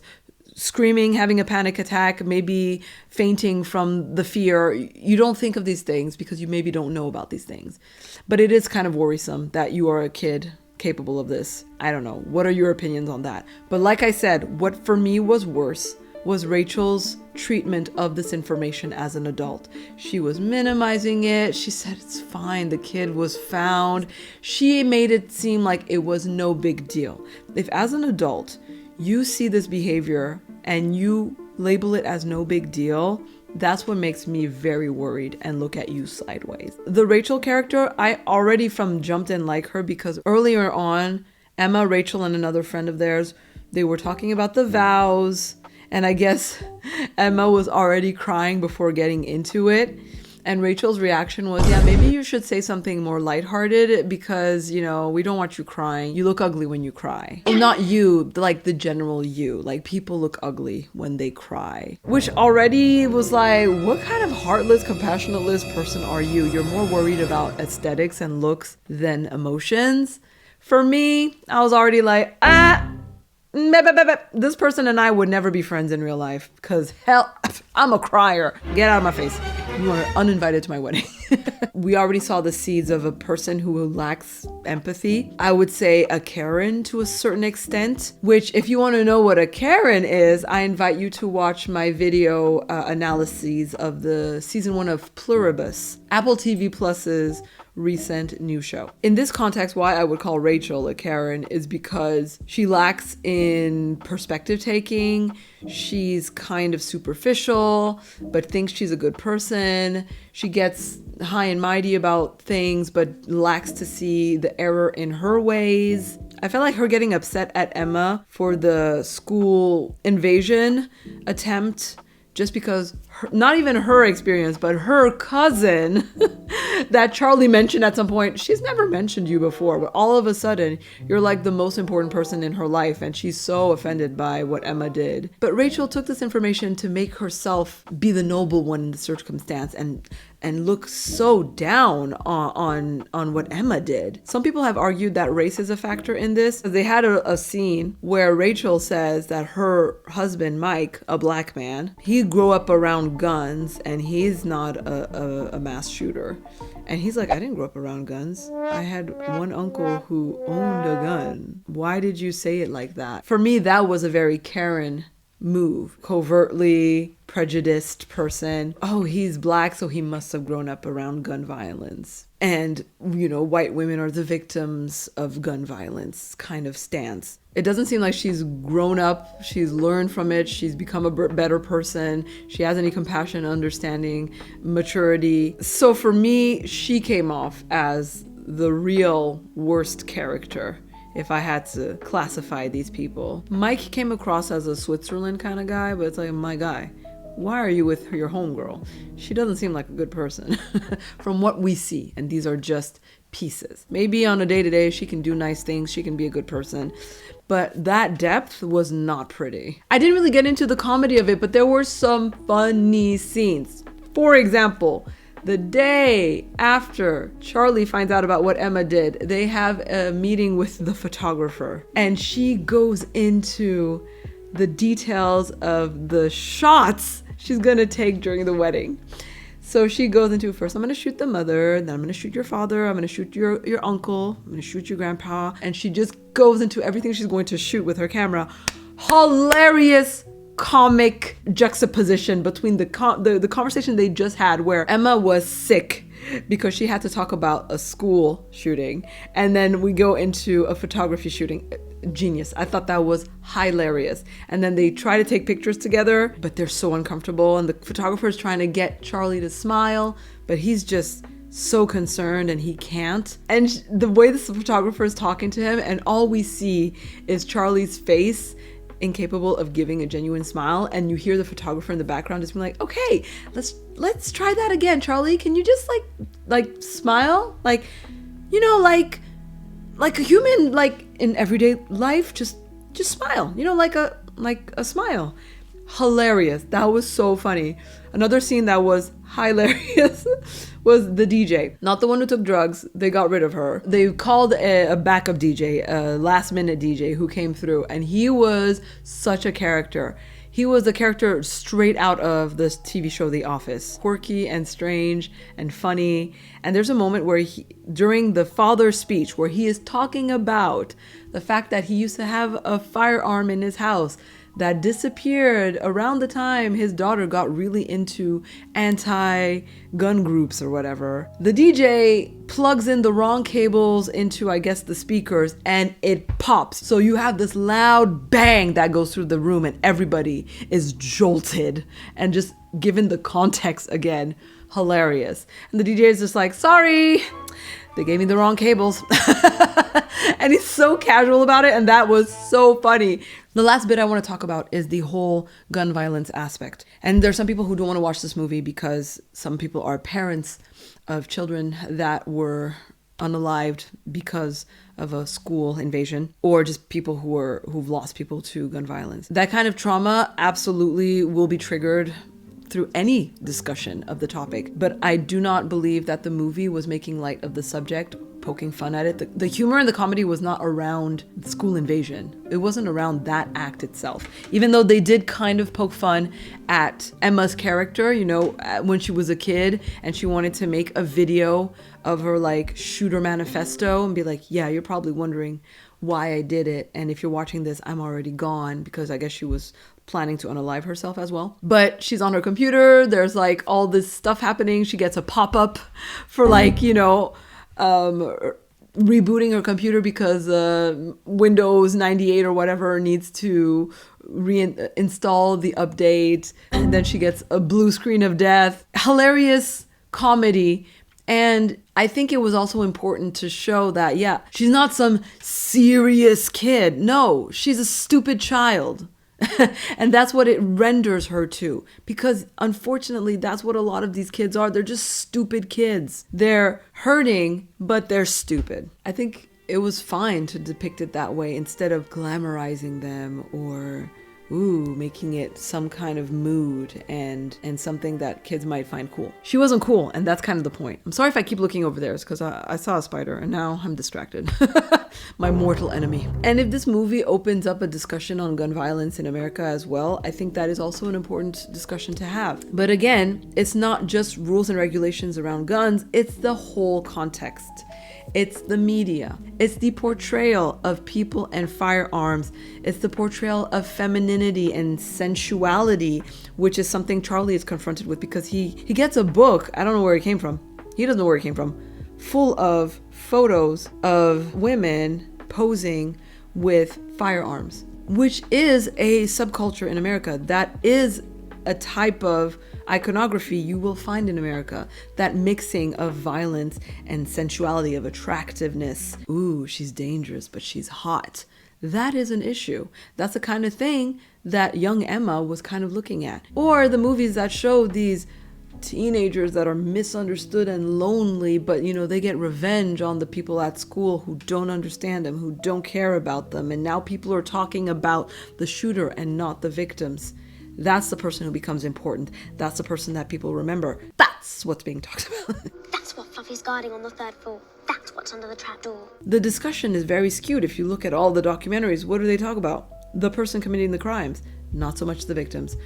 screaming, having a panic attack, maybe fainting from the fear. You don't think of these things because you maybe don't know about these things. But it is kind of worrisome that you are a kid capable of this. I don't know. What are your opinions on that? But like I said, what for me was worse was Rachel's treatment of this information as an adult. She was minimizing it. She said, it's fine. The kid was found. She made it seem like it was no big deal. If as an adult, you see this behavior and you label it as no big deal, that's what makes me very worried and look at you sideways. The Rachel character, I already from jumped in like her because earlier on, Emma, Rachel, and another friend of theirs, they were talking about the vows. And I guess Emma was already crying before getting into it. And Rachel's reaction was, yeah, maybe you should say something more lighthearted because, we don't want you crying. You look ugly when you cry. Well, not you, like the general you. Like people look ugly when they cry. Which already was like, what kind of heartless, compassionateless person are you? You're more worried about aesthetics and looks than emotions. For me, I was already like, this person and I would never be friends in real life because hell, I'm a crier. Get out of my face. You are uninvited to my wedding. We already saw the seeds of a person who lacks empathy. I would say a Karen to a certain extent, which if you want to know what a Karen is, I invite you to watch my video analyses of the season 1 of Pluribus, Apple TV Plus's recent new show. In this context, why I would call Rachel a Karen is because she lacks in perspective taking. She's kind of superficial, but thinks she's a good person. She gets high and mighty about things, but lacks to see the error in her ways. I felt like her getting upset at Emma for the school invasion attempt just because not even her experience, but her cousin that Charlie mentioned at some point, she's never mentioned you before, but all of a sudden you're like the most important person in her life and she's so offended by what Emma did. But Rachel took this information to make herself be the noble one in the circumstance and look so down on what Emma did. Some people have argued that race is a factor in this. They had a scene where Rachel says that her husband, Mike, a black man, he grew up around guns and he's not a mass shooter. And he's like, I didn't grow up around guns. I had one uncle who owned a gun. Why did you say it like that? For me, that was a very Karen move. Covertly prejudiced person. Oh, he's black, so he must have grown up around gun violence. And, you know, white women are the victims of gun violence kind of stance. It doesn't seem like she's grown up, she's learned from it, she's become a better person, she has any compassion, understanding, maturity. So for me, she came off as the real worst character if I had to classify these people. Mike came across as a Switzerland kind of guy, but it's like, my guy, why are you with your homegirl? She doesn't seem like a good person from what we see. And these are just pieces. Maybe on a day-to-day, she can do nice things. She can be a good person. But that depth was not pretty. I didn't really get into the comedy of it, but there were some funny scenes. For example, the day after Charlie finds out about what Emma did, they have a meeting with the photographer. And she goes into the details of the shots she's gonna take during the wedding. So she goes into, first I'm gonna shoot the mother, then I'm gonna shoot your father, I'm gonna shoot your uncle, I'm gonna shoot your grandpa. And she just goes into everything she's going to shoot with her camera. Hilarious comic juxtaposition between the conversation they just had where Emma was sick because she had to talk about a school shooting, and then we go into a photography shooting. Genius. I thought that was hilarious. And then they try to take pictures together, but they're so uncomfortable, and the photographer is trying to get Charlie to smile, but he's just so concerned and he can't. And the way this photographer is talking to him, and all we see is Charlie's face, incapable of giving a genuine smile, and you hear the photographer in the background just being like, okay, let's try that again, Charlie. Can you just like smile, like, you know, like a human, like in everyday life, just smile, you know, like a smile. Hilarious. That was so funny. Another scene that was hilarious was the DJ, not the one who took drugs. They got rid of her. They called a backup DJ, a last minute DJ who came through, and he was such a character. He was a character straight out of this TV show, The Office. Quirky and strange and funny. And there's a moment where during the father's speech, where he is talking about the fact that he used to have a firearm in his house that disappeared around the time his daughter got really into anti-gun groups or whatever. The DJ plugs in the wrong cables into, I guess, the speakers, and it pops. So you have this loud bang that goes through the room, and everybody is jolted. And just given the context again, hilarious. And the DJ is just like, sorry, they gave me the wrong cables. And he's so casual about it, and that was so funny. The last bit I want to talk about is the whole gun violence aspect. And there's some people who don't want to watch this movie because some people are parents of children that were unalived because of a school invasion, or just people who've lost people to gun violence. That kind of trauma absolutely will be triggered through any discussion of the topic, but I do not believe that the movie was making light of the subject, poking fun at it. The humor and the comedy was not around the school invasion. It wasn't around that act itself, even though they did kind of poke fun at Emma's character, you know, when she was a kid and she wanted to make a video of her like shooter manifesto and be like, yeah, you're probably wondering why I did it, and if you're watching this, I'm already gone, because I guess she was planning to unalive herself as well. But she's on her computer, there's like all this stuff happening, she gets a pop-up for like, you know, rebooting her computer because Windows 98 or whatever needs to reinstall the update, and then she gets a blue screen of death. Hilarious comedy And I think it was also important to show that, yeah, she's not some serious kid. No, she's a stupid child. And that's what it renders her to. Because unfortunately, that's what a lot of these kids are. They're just stupid kids. They're hurting, but they're stupid. I think it was fine to depict it that way instead of glamorizing them or making it some kind of mood and something that kids might find cool. She wasn't cool, and that's kind of the point. I'm sorry if I keep looking over there. It's because I saw a spider and now I'm distracted. My mortal enemy. And if this movie opens up a discussion on gun violence in America as well, I think that is also an important discussion to have. But again, it's not just rules and regulations around guns, it's the whole context. It's the media. It's the portrayal of people and firearms. It's the portrayal of femininity and sensuality, which is something Charlie is confronted with because he gets a book. I don't know where it came from. He doesn't know where it came from. Full of photos of women posing with firearms, which is a subculture in America. That is a type of iconography you will find in America. That mixing of violence and sensuality, of attractiveness. Ooh, she's dangerous, but she's hot. That is an issue. That's the kind of thing that young Emma was kind of looking at. Or the movies that show these teenagers that are misunderstood and lonely, but they get revenge on the people at school who don't understand them, who don't care about them, and now people are talking about the shooter and not the victims. That's the person who becomes important. That's the person that people remember. That's what's being talked about. That's what Fluffy's guarding on the third floor. That's what's under the trapdoor. The discussion is very skewed. If you look at all the documentaries, what do they talk about? The person committing the crimes, not so much the victims.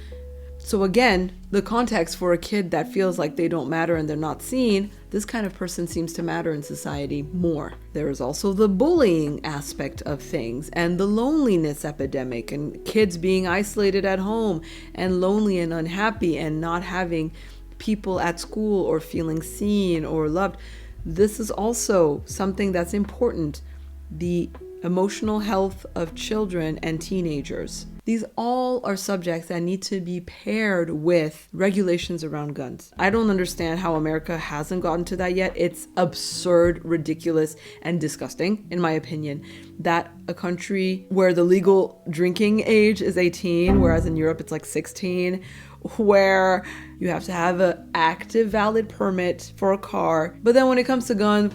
So again, the context for a kid that feels like they don't matter and they're not seen, this kind of person seems to matter in society more. There is also the bullying aspect of things and the loneliness epidemic and kids being isolated at home and lonely and unhappy and not having people at school or feeling seen or loved. This is also something that's important. The emotional health of children and teenagers. These all are subjects that need to be paired with regulations around guns. I don't understand how America hasn't gotten to that yet. It's absurd, ridiculous, and disgusting, in my opinion, that a country where the legal drinking age is 18, whereas in Europe it's like 16, where you have to have an active, valid permit for a car. But then when it comes to guns,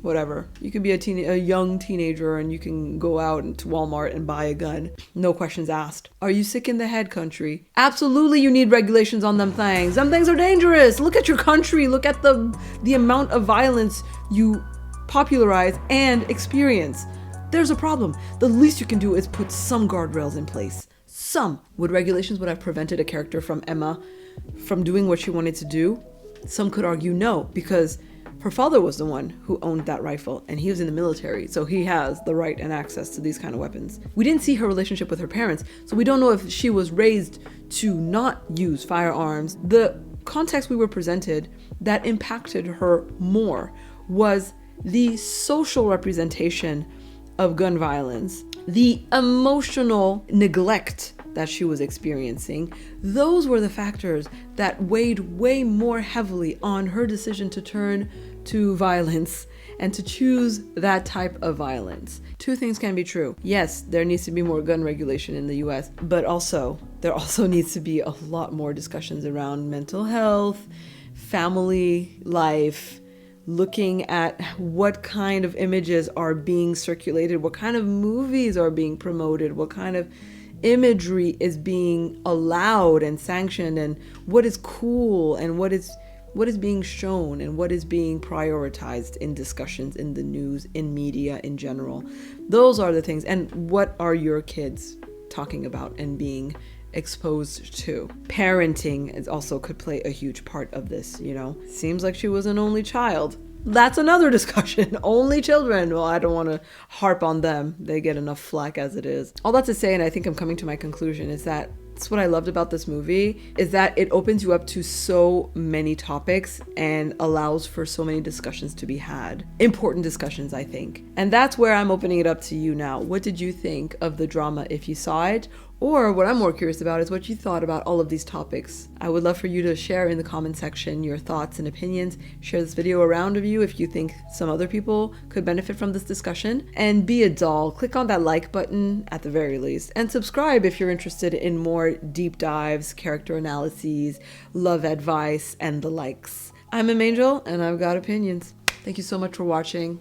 whatever. You can be a young teenager and you can go out into Walmart and buy a gun. No questions asked. Are you sick in the head, country? Absolutely you need regulations on them things. Them things are dangerous. Look at your country. Look at the amount of violence you popularize and experience. There's a problem. The least you can do is put some guardrails in place. Some. Would regulations have prevented a character from Emma from doing what she wanted to do? Some could argue no, because her father was the one who owned that rifle and he was in the military, so he has the right and access to these kind of weapons. We didn't see her relationship with her parents, so we don't know if she was raised to not use firearms. The context we were presented that impacted her more was the social representation of gun violence, the emotional neglect that she was experiencing. Those were the factors that weighed way more heavily on her decision to turn to violence and to choose that type of violence. Two things can be true. Yes, there needs to be more gun regulation in the US, but also there also needs to be a lot more discussions around mental health, family life, looking at what kind of images are being circulated, what kind of movies are being promoted, what kind of imagery is being allowed and sanctioned, and what is cool and what is being shown and what is being prioritized in discussions, in the news, in media in general. Those are the things. And what are your kids talking about and being exposed to? Parenting is also could play a huge part of this, Seems like she was an only child. That's another discussion. Only children. Well, I don't want to harp on them. They get enough flack as it is. All that to say, and I think I'm coming to my conclusion, is that that's what I loved about this movie, is that it opens you up to so many topics and allows for so many discussions to be had. Important discussions, I think. And that's where I'm opening it up to you now. What did you think of the drama if you saw it? Or what I'm more curious about is what you thought about all of these topics. I would love for you to share in the comment section your thoughts and opinions. Share this video around of you if you think some other people could benefit from this discussion. And be a doll. Click on that like button at the very least. And subscribe if you're interested in more deep dives, character analyses, love advice, and the likes. I'm Angel, and I've got opinions. Thank you so much for watching.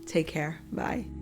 Take care. Bye.